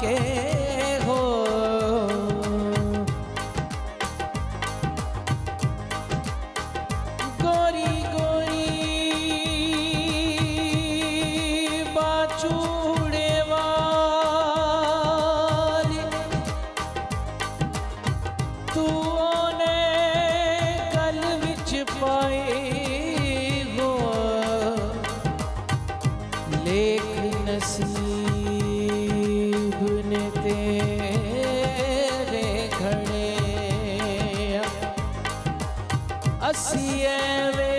के हो। गोरी गोरी बाचूड़े वाली तू ने गल विच पाई हो। लेख नसीब ने तेरे घड़े असी वे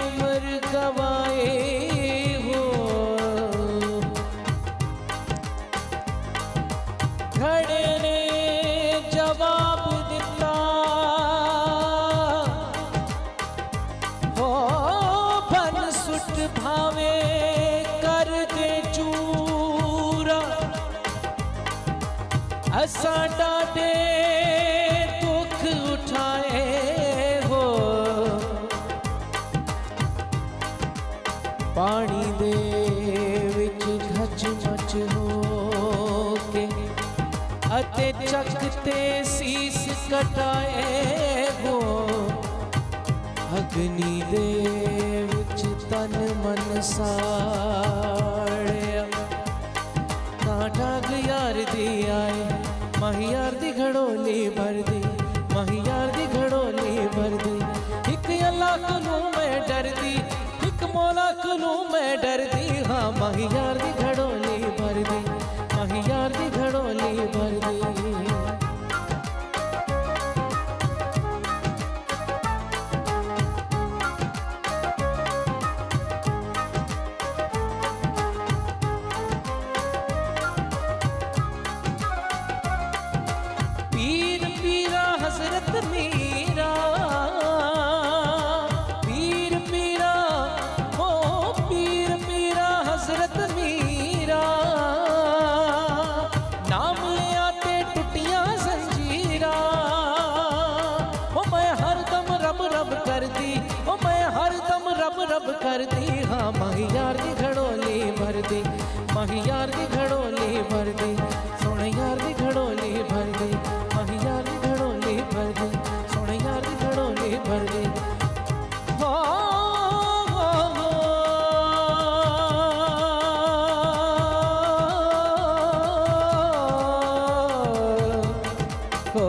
उम्र गवाए हो। घड़े ने जवाब दिता हो बन सुट भावे कर दे चूरा। असा डाटे दुख उठाए हो। पानी दे विच घच मच हो के अते चकते सीस कटाए हो। अग्नि दे विच तन मन साड़िया कांटा यार दी आए। माही यार दी घड़ोली भर दी, माही यार दी घड़ोली भर दी। एक अल्लाह कोलों मैं डरदी, एक मौला कोलों मैं डरदी। हाँ माही यार दी घड़ोली भर दी, माही यार दी घड़ोली भर दी। पीर पीरा हजरत मीरा, पीर पीरा हो पीर पीरा हजरत मीरा। नाम ले आते टुटियां जंजीरा। ओ मैं हरदम रब रब कर दी, ओ मैं हरदम रब रब कर दी। हाँ माही यार दी घड़ोली भर दी, माही यार दी घड़ोली भर दी। सोने यार दी घड़ोली भर दी, माही यार दी घड़ोली भर दी। सोने यार दी घड़ोली भर दी। हो, हो, हो। हो।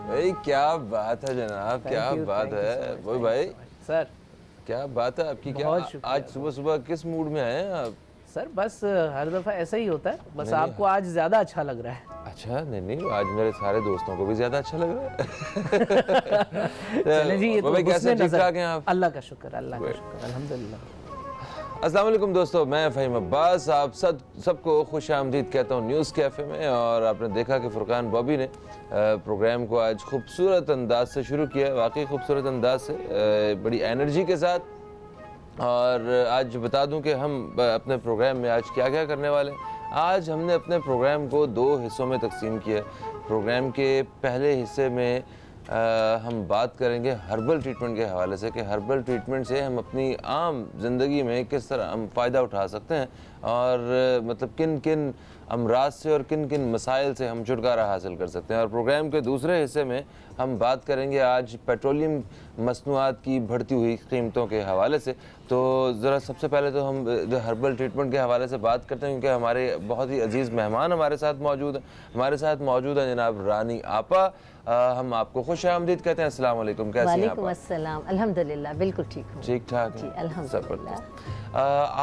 भाई क्या बात है जनाब, क्या बात है वो भाई सर। क्या बात है आपकी। क्या बहुत शुक्रिया। आज सुबह सुबह किस मूड में आए हैं आप? सर बस हर दफ़ा ऐसा ही होता है, बस आपको आज ज़्यादा अच्छा लग रहा है। अच्छा नहीं आज मेरे सारे दोस्तों को भी ज्यादा अच्छा लग रहा है। चले जी, ये तो भाई कैसे हुस्न ठीक नज़र। ठाक हैं आप? अल्लाह का शुक्र, अल्लाह का शुक्र, अल्हम्दुलिल्लाह। अस्सलाम वालेकुम दोस्तों, मैं फ़हीम अब्बास आप सबको खुश आमदीद कहता हूँ न्यूज़ कैफ़े में। और आपने देखा कि फुरकान बॉबी ने प्रोग्राम को आज खूबसूरत अंदाज से शुरू किया, वाकई खूबसूरत अंदाज से, बड़ी एनर्जी के साथ। और आज बता दूं कि हम अपने प्रोग्राम में आज क्या क्या करने वाले हैं। आज हमने अपने प्रोग्राम को 2 हिस्सों में तकसीम किया। प्रोग्राम के पहले हिस्से में हम बात करेंगे हर्बल ट्रीटमेंट के हवाले से कि हर्बल ट्रीटमेंट से हम अपनी आम ज़िंदगी में किस तरह हम फ़ायदा उठा सकते हैं और मतलब किन किन अमराज से और किन किन मसाइल से हम छुटकारा हासिल कर सकते हैं। और प्रोग्राम के दूसरे हिस्से में हम बात करेंगे आज पेट्रोलियम मसनूआत की बढ़ती हुई कीमतों के हवाले से। तो ज़रा सबसे पहले तो हम जो हर्बल ट्रीटमेंट के हवाले से बात करते हैं, क्योंकि हमारे बहुत ही अजीज़ मेहमान हमारे साथ मौजूद हैं। हमारे साथ मौजूद हैं जनाब रानी आपा। हम आपको खुश आमदीद कहते हैं। अस्सलाम वालेकुम, कैसे हैं आप? वालेकुम अस्सलाम, अल्हम्दुलिल्लाह बिल्कुल ठीक हूँ। ठीक ठाक जी हैं? अल्हम्दुलिल्लाह।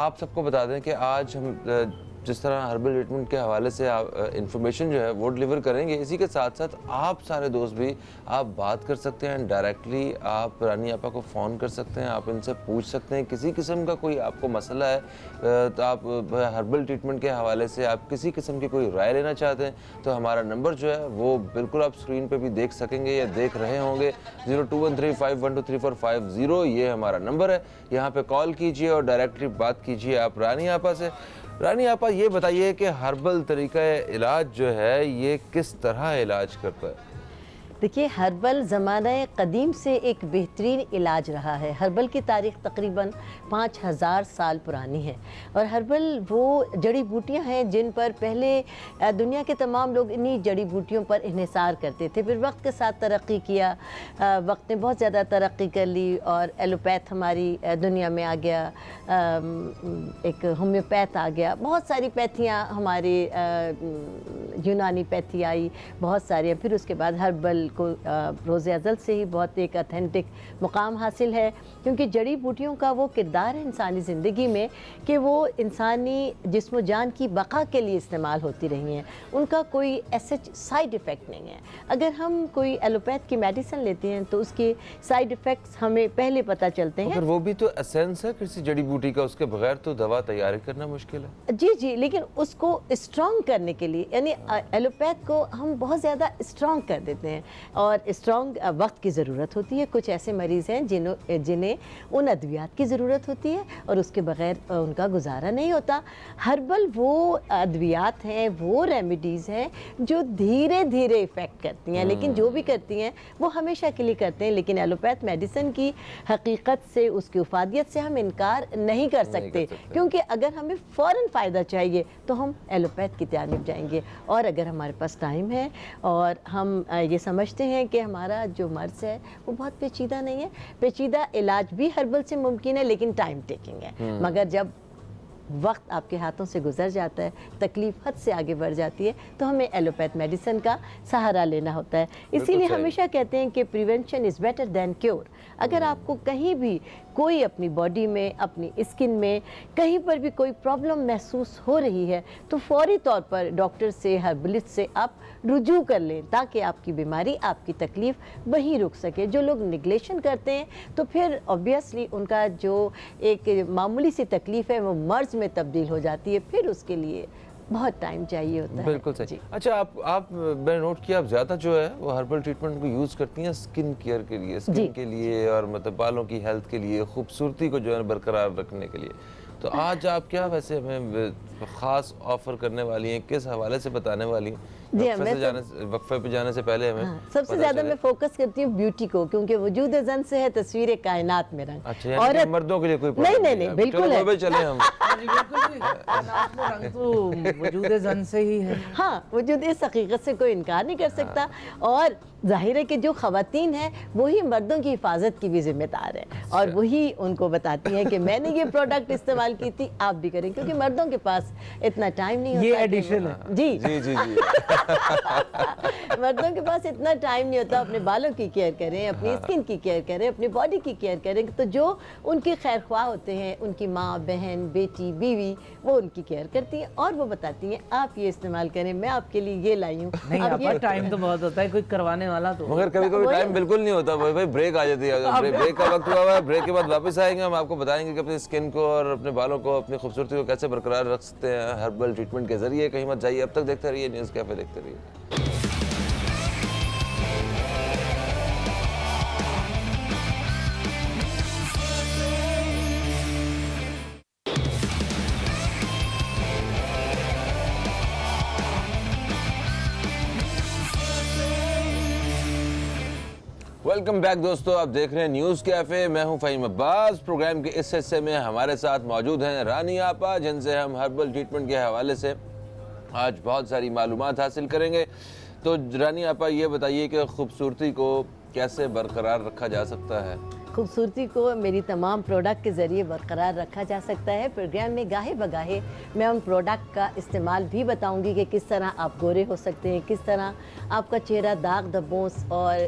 आप सबको बता दें कि आज हम जिस तरह हर्बल ट्रीटमेंट के हवाले से आप इंफॉर्मेशन जो है वो डिलीवर करेंगे, इसी के साथ साथ आप सारे दोस्त भी आप बात कर सकते हैं डायरेक्टली। आप रानी आपा को फ़ोन कर सकते हैं, आप इनसे पूछ सकते हैं किसी किस्म का कोई आपको मसला है तो आप हर्बल ट्रीटमेंट के हवाले से आप किसी किस्म की कोई राय लेना चाहते हैं तो हमारा नंबर जो है वो बिल्कुल आप स्क्रीन पे भी देख सकेंगे या देख रहे होंगे। 0213512345 ये हमारा नंबर है। यहाँ पे कॉल कीजिए और डायरेक्टली बात कीजिए आप रानी आपा से। रानी आपा ये बताइए कि हर्बल तरीका इलाज जो है ये किस तरह इलाज करता है? देखिए, हर्बल ज़माना कदीम से एक बेहतरीन इलाज रहा है। हर्बल की तारीख़ तकरीबन 5000 साल पुरानी है और हर्बल वो जड़ी बूटियां हैं जिन पर पहले दुनिया के तमाम लोग इन्हीं जड़ी बूटियों पर इन्हिसार करते थे। फिर वक्त के साथ तरक्की किया, वक्त ने बहुत ज़्यादा तरक्की कर ली और एलोपैथ हमारी दुनिया में आ गया, एक होम्योपैथ आ गया, बहुत सारी पैथियाँ हमारे यूनानी पैथी आई, बहुत सारी। फिर उसके बाद हर्बल को रोज़े अज़ल से ही बहुत एक ऑथेंटिक मुकाम हासिल है, क्योंकि जड़ी बूटियों का वो किरदार है इंसानी ज़िंदगी में कि वो इंसानी जिस्म जान की बका के लिए इस्तेमाल होती रही हैं। उनका कोई ऐसे साइड इफ़ेक्ट नहीं है। अगर हम कोई एलोपैथ की मेडिसिन लेते हैं तो उसके साइड इफ़ेक्ट्स हमें पहले पता चलते हैं। पर वो भी तो एसेंस है किसी जड़ी बूटी का, उसके बगैर तो दवा तैयार करना मुश्किल है। जी जी, लेकिन उसको स्ट्रॉन्ग करने के लिए, यानी एलोपैथ को हम बहुत ज़्यादा स्ट्रॉन्ग कर देते हैं और स्ट्रॉन्ग वक्त की ज़रूरत होती है। कुछ ऐसे मरीज़ हैं जिन्हें उन अद्वियात की ज़रूरत होती है और उसके बग़ैर उनका गुजारा नहीं होता। हर्बल वो अद्वियात हैं, वो रेमेडीज़ हैं जो धीरे धीरे इफ़ेक्ट करती हैं, लेकिन जो भी करती हैं वो हमेशा के लिए करते हैं। लेकिन एलोपैथ मेडिसिन की हकीकत से, उसकी उफादियत से हम इनकार नहीं कर सकते, क्योंकि अगर हमें फ़ौरन फ़ायदा चाहिए तो हम एलोपैथ की जानिब जाएंगे। और अगर हमारे पास टाइम है और हम ये समझते हैं कि हमारा जो मर्ज़ है वो बहुत पेचीदा नहीं है, पेचीदा इलाज भी हर्बल से मुमकिन है, लेकिन टाइम टेकिंग है। मगर जब वक्त आपके हाथों से गुजर जाता है, तकलीफ हद से आगे बढ़ जाती है, तो हमें एलोपैथ मेडिसिन का सहारा लेना होता है। इसीलिए हमेशा कहते हैं कि prevention is better than cure. अगर आपको कहीं भी कोई अपनी बॉडी में, अपनी स्किन में कहीं पर भी कोई प्रॉब्लम महसूस हो रही है तो फौरी तौर पर डॉक्टर से, हर्बलिस्ट से आप रुजू कर लें, ताकि आपकी बीमारी, आपकी तकलीफ़ वहीं रुक सके। जो लोग निगलेशन करते हैं तो फिर ऑब्वियसली उनका जो एक मामूली सी तकलीफ़ है वो मर्ज़ में तब्दील हो जाती है, फिर उसके लिए बहुत टाइम चाहिए होता है। बिल्कुल सही। अच्छा, आप मैंने नोट किया, आप ज़्यादा जो है वो हर्बल ट्रीटमेंट को यूज़ करती हैं स्किन केयर के लिए, स्किन के लिए और मतलब बालों की हेल्थ के लिए, खूबसूरती को जो है बरकरार रखने के लिए। तो आज आप क्या वैसे हमें ख़ास ऑफ़र करने वाली हैं, किस हवाले से बताने वाली हैं? वक्फे पे जाने से पहले हमें सबसे ज़्यादा मैं फोकस करती हूँ ब्यूटी को, क्योंकि वजूद ज़न से है तस्वीर कायनात में रंग। अच्छा, और मर्दों के लिए कोई नहीं नहीं नहीं, बिल्कुल है। चले हम रंग तो वजूद ज़न से ही है। हाँ, वजूद, इस हकीकत से कोई इनकार नहीं कर सकता। और जाहिर है कि जो ख़वातीन हैं वही मर्दों की हिफाजत की भी जिम्मेदार है और वही उनको बताती हैं कि मैंने ये प्रोडक्ट इस्तेमाल की थी, आप भी करें, क्योंकि मर्दों के पास इतना टाइम नहीं होता। ये एडिशन है। जी जी जी जी। मर्दों के पास इतना टाइम नहीं होता अपने बालों की केयर करें, अपनी स्किन की केयर करें, अपनी बॉडी की केयर करें। तो जो उनके खैर ख्वाह होते हैं, उनकी माँ, बहन, बेटी, बीवी, वो उनकी केयर करती हैं और वो बताती हैं आप ये इस्तेमाल करें, मैं आपके लिए ये लाई हूँ। नहीं, आपका टाइम तो बहुत होता है, कोई करवाने वाला तो। मगर कभी कभी टाइम बिल्कुल नहीं होता भाई, ब्रेक आ जाती है। ब्रेक का वक्त हुआ है, ब्रेक के बाद वापस आएंगे, हम आपको बताएंगे कि अपनी स्किन को और अपने बालों को, अपनी खूबसूरती को कैसे बरकरार रख सकते हैं हर्बल ट्रीटमेंट के जरिए। कहीं मत जाइए, अब तक देखते रहिए न्यूज़ कैफे, देखते रहिए। वेलकम बैक दोस्तों, आप देख रहे हैं न्यूज़ कैफ़े। मैं हूं फ़हीम अब्बास। प्रोग्राम के इस हिस्से में हमारे साथ मौजूद हैं रानी आपा, जिनसे हम हर्बल ट्रीटमेंट के हवाले से आज बहुत सारी मालूमात हासिल करेंगे। तो रानी आपा, ये बताइए कि खूबसूरती को कैसे बरकरार रखा जा सकता है? खूबसूरती को मेरी तमाम प्रोडक्ट के ज़रिए बरकरार रखा जा सकता है। प्रोग्राम में गाहे बगाहे मैं उन प्रोडक्ट का इस्तेमाल भी बताऊंगी कि किस तरह आप गोरे हो सकते हैं, किस तरह आपका चेहरा दाग धब्बों और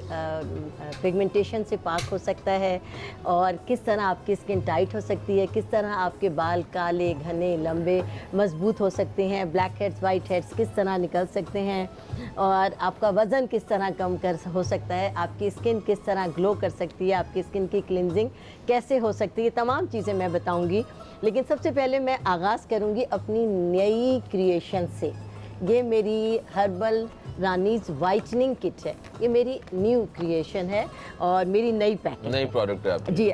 पिगमेंटेशन से पाक हो सकता है, और किस तरह आपकी स्किन टाइट हो सकती है, किस तरह आपके बाल काले, घने, लंबे, मजबूत हो सकते हैं, ब्लैक हेड्स, वाइट हेड्स किस तरह निकल सकते हैं, और आपका वज़न किस तरह कम हो सकता है, आपकी स्किन किस तरह ग्लो कर सकती है, आपकी स्किन की क्लिनजिंग कैसे हो सकती है, तमाम चीज़ें मैं बताऊंगी। लेकिन सबसे पहले मैं आगाज़ करूंगी अपनी नई क्रिएशन से ये मेरी हर्बल रानीज वाइटनिंग किट है। ये मेरी न्यू क्रिएशन है और मेरी नई पैकिंग, नई प्रोडक्ट है आपकी। जी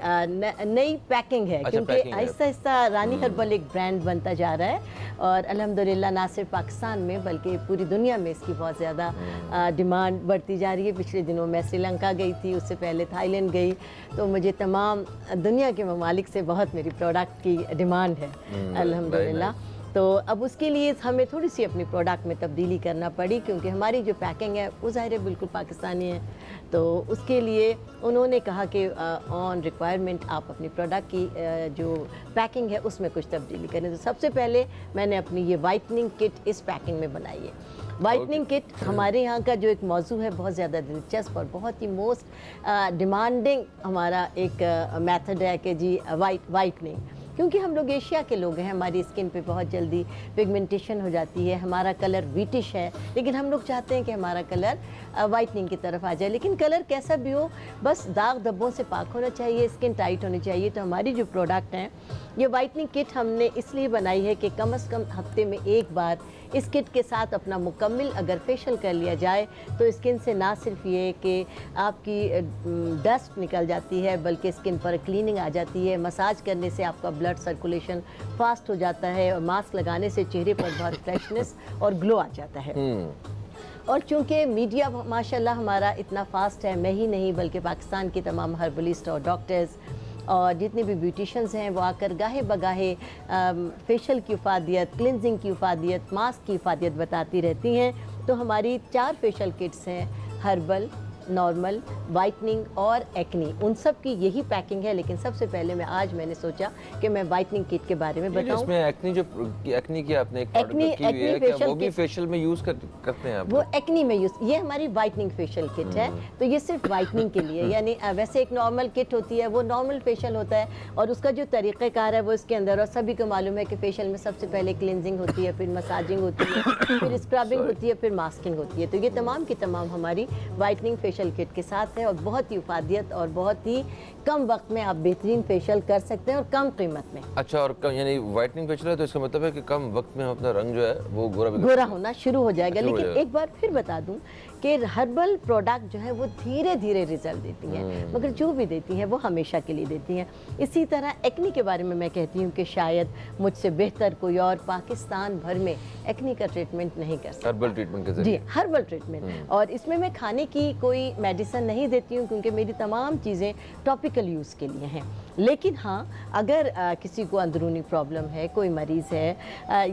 नई पैकिंग है। अच्छा, क्योंकि पैकिंग है। आहिस्ता आहिस्ता रानी हर्बल एक ब्रांड बनता जा रहा है और अल्हम्दुलिल्लाह ना सिर्फ पाकिस्तान में बल्कि पूरी दुनिया में इसकी बहुत ज़्यादा डिमांड बढ़ती जा रही है। पिछले दिनों मैं श्रीलंका गई थी, उससे पहले थाईलैंड गई, तो मुझे तमाम दुनिया के ममालिक से बहुत मेरी प्रोडक्ट की डिमांड है अल्हम्दुलिल्लाह। तो अब उसके लिए हमें थोड़ी सी अपनी प्रोडक्ट में तब्दीली करना पड़ी, क्योंकि हमारी जो पैकिंग है वो ज़ाहिर है बिल्कुल पाकिस्तानी है। तो उसके लिए उन्होंने कहा कि ऑन रिक्वायरमेंट आप अपनी प्रोडक्ट की जो पैकिंग है उसमें कुछ तब्दीली करें। तो सबसे पहले मैंने अपनी ये वाइटनिंग किट इस पैकिंग में बनाई है। वाइटनिंग किट हमारे यहाँ का जो एक मौजू है बहुत ज़्यादा दिलचस्प और बहुत ही मोस्ट डिमांडिंग हमारा एक मेथड है कि जी वाइटनिंग, क्योंकि हम लोग एशिया के लोग हैं, हमारी स्किन पे बहुत जल्दी पिगमेंटेशन हो जाती है, हमारा कलर व्हीटिश है, लेकिन हम लोग चाहते हैं कि हमारा कलर वाइटनिंग की तरफ आ जाए। लेकिन कलर कैसा भी हो, बस दाग धब्बों से पाक होना चाहिए, स्किन टाइट होनी चाहिए। तो हमारी जो प्रोडक्ट हैं, ये वाइटनिंग किट हमने इसलिए बनाई है कि कम से कम हफ्ते में एक बार इस किट के साथ अपना मुकम्मल अगर फेशियल कर लिया जाए तो स्किन से ना सिर्फ ये कि आपकी डस्ट निकल जाती है, बल्कि स्किन पर क्लीनिंग आ जाती है। मसाज करने से आपका ब्लड सर्कुलेशन फास्ट हो जाता है और मास्क लगाने से चेहरे पर बहुत फ्रेशनेस और ग्लो आ जाता है। और चूंकि मीडिया माशाल्लाह हमारा इतना फास्ट है, मैं ही नहीं बल्कि पाकिस्तान के तमाम हर्बलिस्ट और डॉक्टर्स और जितने भी ब्यूटिशंस हैं वो आकर गाहे बगाहे फेशियल की इफादियत, क्लिनजिंग की इफादियत, मास्क की इफादियत बताती रहती हैं। तो हमारी 4 फेशियल किट्स हैं, हर्बल, नॉर्मल, वाइटनिंग और एक्नी, उन सब की यही पैकिंग है। लेकिन सबसे पहले मैंने सोचा कि मैं वाइटनिंग किट के बारे में बताऊं। इसमें एक्नी की आपने एक प्रोडक्ट रखी हुई है, क्या वो भी फेशियल में यूज करते हैं आप? वो एक्नी में यूज, ये हमारी वाइटनिंग फेशियल किट है। तो ये सिर्फ वाइटनिंग के लिए, यानी वैसे एक नॉर्मल किट होती है वो नॉर्मल फेशियल होता है और उसका जो तरीक़ेकार है वो इसके अंदर, और सभी को मालूम है कि फेशियल में सबसे पहले क्लिनजिंग होती है, फिर मसाजिंग होती है, फिर स्क्रबिंग होती है, फिर मास्किंग होती है। तो ये तमाम की तमाम हमारी वाइटनिंग फेशियल किट के साथ है और बहुत ही इफादियत और बहुत ही कम वक्त में आप बेहतरीन फेशियल कर सकते हैं और कम कीमत में। अच्छा, और यानी वाइटनिंग फेशियल है तो इसका मतलब है कि कम वक्त में हम अपना रंग जो है वो गोरा होना शुरू हो जाएगा। लेकिन एक बार फिर बता दूं कि हर्बल प्रोडक्ट जो है वो धीरे धीरे रिजल्ट देती हैं, मगर जो भी देती हैं वो हमेशा के लिए देती हैं। इसी तरह एक्नी के बारे में मैं कहती हूँ कि शायद मुझसे बेहतर कोई और पाकिस्तान भर में एक्नी का ट्रीटमेंट नहीं कर सकता। हर्बल ट्रीटमेंट के जरिए? जी, हर्बल ट्रीटमेंट। और इसमें मैं खाने की कोई मेडिसिन नहीं देती हूँ, क्योंकि मेरी तमाम चीज़ें टॉपिकल यूज़ के लिए हैं। लेकिन हाँ, अगर किसी को अंदरूनी प्रॉब्लम है, कोई मरीज़ है,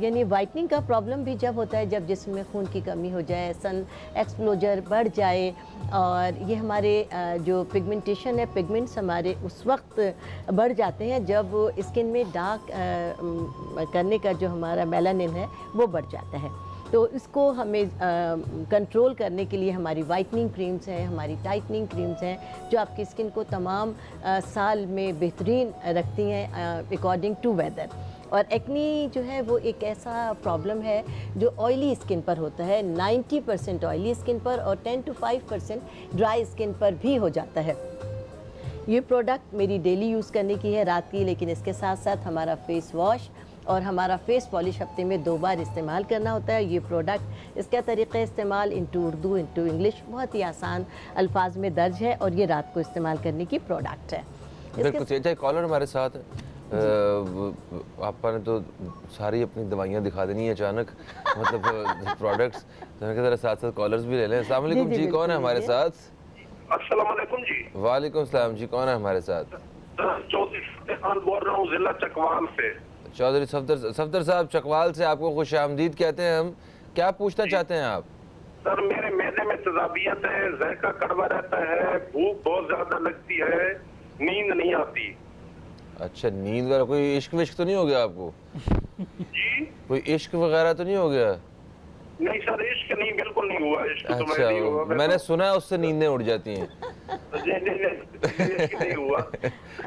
यानी वाइटनिंग का प्रॉब्लम भी जब होता है जब जिस्म में खून की कमी हो जाए, सन एक्सप्लोजर बढ़ जाए, और ये हमारे जो पिगमेंटेशन है, पिगमेंट्स हमारे उस वक्त बढ़ जाते हैं जब स्किन में डार्क करने का जो हमारा मेलानिन है वो बढ़ जाता है। तो इसको हमें कंट्रोल करने के लिए हमारी वाइटनिंग क्रीम्स हैं, हमारी टाइटनिंग क्रीम्स हैं, जो आपकी स्किन को तमाम साल में बेहतरीन रखती हैं अकॉर्डिंग टू वेदर। और एक्नी जो है वो एक ऐसा प्रॉब्लम है जो ऑयली स्किन पर होता है, 90% ऑयली स्किन पर और 10 to 5% ड्राई स्किन पर भी हो जाता है। ये प्रोडक्ट मेरी डेली यूज़ करने की है, रात की, लेकिन इसके साथ साथ हमारा फेस वॉश और हमारा फेस पॉलिश हफ्ते में 2 बार इस्तेमाल करना होता है। ये प्रोडक्ट, इसका तरीक़ा इस्तेमाल इंटू उर्दू, इंटू इंग्लिश बहुत ही आसान अल्फाज में दर्ज है और ये रात को इस्तेमाल करने की प्रोडक्ट है। बिल्कुल। अच्छा, कॉलर हमारे साथ है, आपने तो सारी अपनी दवाइयाँ दिखा देनी है अचानक, मतलब प्रोडक्ट्स, तो मैं ज़रा साथ साथ कॉलर्स भी ले लें। अस्सलाम वालेकुम जी, कौन है हमारे साथ? अस्सलाम वालेकुम जी। वालेकुम सलाम जी, कौन है हमारे साथ? चौधरी खान बोल रहा हूँ, जिला चकवाल से। चौधरी सफदर साहब, चकवाल से आपको खुशामदीद कहते हैं हम। क्या पूछना चाहते हैं आप? सर, मेरे मैदे में तजाबियत है, ज़ायका कड़वा रहता है, भूख बहुत ज्यादा लगती है, नींद नहीं आती। अच्छा, नींद वगैरह, कोई इश्क विश्क तो नहीं हो गया आपको? जी, कोई इश्क वगैरह तो नहीं हो गया? नहीं सर, इश्क नहीं, बिल्कुल नहीं हुआ। इश्क तो अच्छा, नहीं हुआ। मैंने सुना है उससे नींदें उड़ जाती हैं। नहीं हुआ।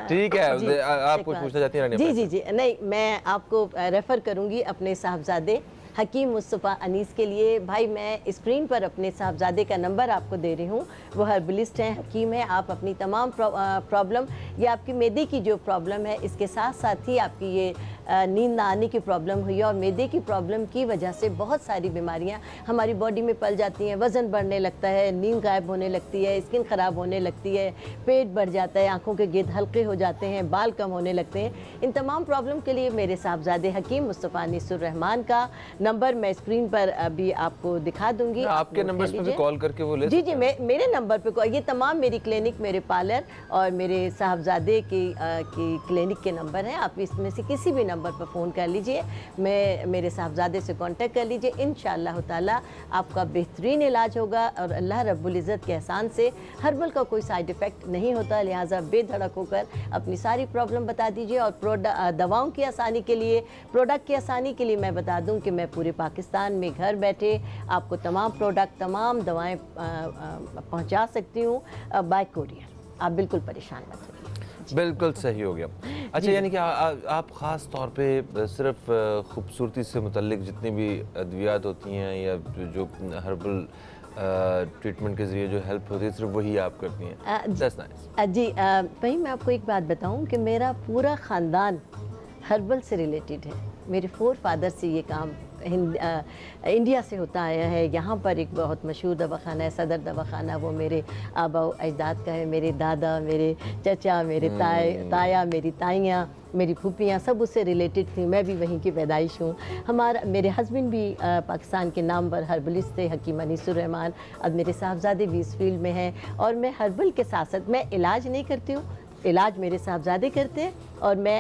ठीक है, आप कुछ पूछना चाहती हैं? जी, नहीं, मैं आपको रेफ़र करूंगी अपने साहबजादे हकीम मुस्तफ़ा अनीस के लिए। भाई मैं स्क्रीन पर अपने साहबजादे का नंबर आपको दे रही हूँ, वो हर्बलिस्ट हैं, हकीम है। आप अपनी तमाम प्रॉब्लम या आपकी मैदे की जो प्रॉब्लम है, इसके साथ साथ ही आपकी ये नींद ना आने की प्रॉब्लम हुई है और मैदे की प्रॉब्लम की वजह से बहुत सारी बीमारियां हमारी बॉडी में पल जाती हैं। वज़न बढ़ने लगता है, नींद गायब होने लगती है, स्किन ख़राब होने लगती है, पेट बढ़ जाता है, आंखों के गिर्द हल्के हो जाते हैं, बाल कम होने लगते हैं। इन तमाम प्रॉब्लम के लिए मेरे साहबजादे हकीम मुस्तफ़ा अनीसुर रहमान का नंबर मैं स्क्रीन पर अभी आपको दिखा दूंगी। आपके नंबर पे भी कॉल करके वो ले जी जी, मेरे नंबर पे ये तमाम मेरी क्लिनिक, मेरे पार्लर और मेरे साहबजादे की क्लिनिक के नंबर हैं। आप इसमें से किसी भी नंबर पर फ़ोन कर लीजिए, मेरे साहबजादे से कांटेक्ट कर लीजिए। इंशाअल्लाह ताला आपका बेहतरीन इलाज होगा और अल्लाह रब्बुल इज़्ज़त के एहसान से हर्बल का कोई साइड इफ़ेक्ट नहीं होता। लिहाजा बेधड़क होकर अपनी सारी प्रॉब्लम बता दीजिए। और दवाओं की आसानी के लिए, प्रोडक्ट की आसानी के लिए मैं बता दूं कि मैं पूरे पाकिस्तान में घर बैठे आपको तमाम प्रोडक्ट, तमाम दवाएं पहुंचा सकती हूँ बाय कोरियर। आप बिल्कुल परेशान मत होइए। बिल्कुल सही हो गया। अच्छा, यानी कि आप ख़ास तौर पे सिर्फ खूबसूरती से मुतल्लिक जितनी भी अद्वियात होती हैं या जो हर्बल ट्रीटमेंट के ज़रिए जो हेल्प होती है, सिर्फ वही आप करती हैं? That's nice. जी भाई मैं आपको एक बात बताऊं कि मेरा पूरा ख़ानदान हर्बल से रिलेटेड है। मेरे 4 फादर से ये काम इंडिया से होता आया है। यहाँ पर एक बहुत मशहूर दवाखाना है, सदर दवाखाना, वो मेरे आबा अजदाद का है। मेरे दादा, मेरे चचा, मेरे ताया, मेरी ताइयाँ, मेरी फूफियाँ सब उससे रिलेटेड थी। मैं भी वहीं की पैदाइश हूँ। मेरे हस्बैंड भी पाकिस्तान के नामवर हर्बलिस्ट थे, हकीम अनीसुर रहमान। अब मेरे साहबजादे भी इस फील्ड में हैं और मैं हर्बल के साथ साथ मैं इलाज नहीं करती हूँ, इलाज मेरे साहबजादे करते हैं और मैं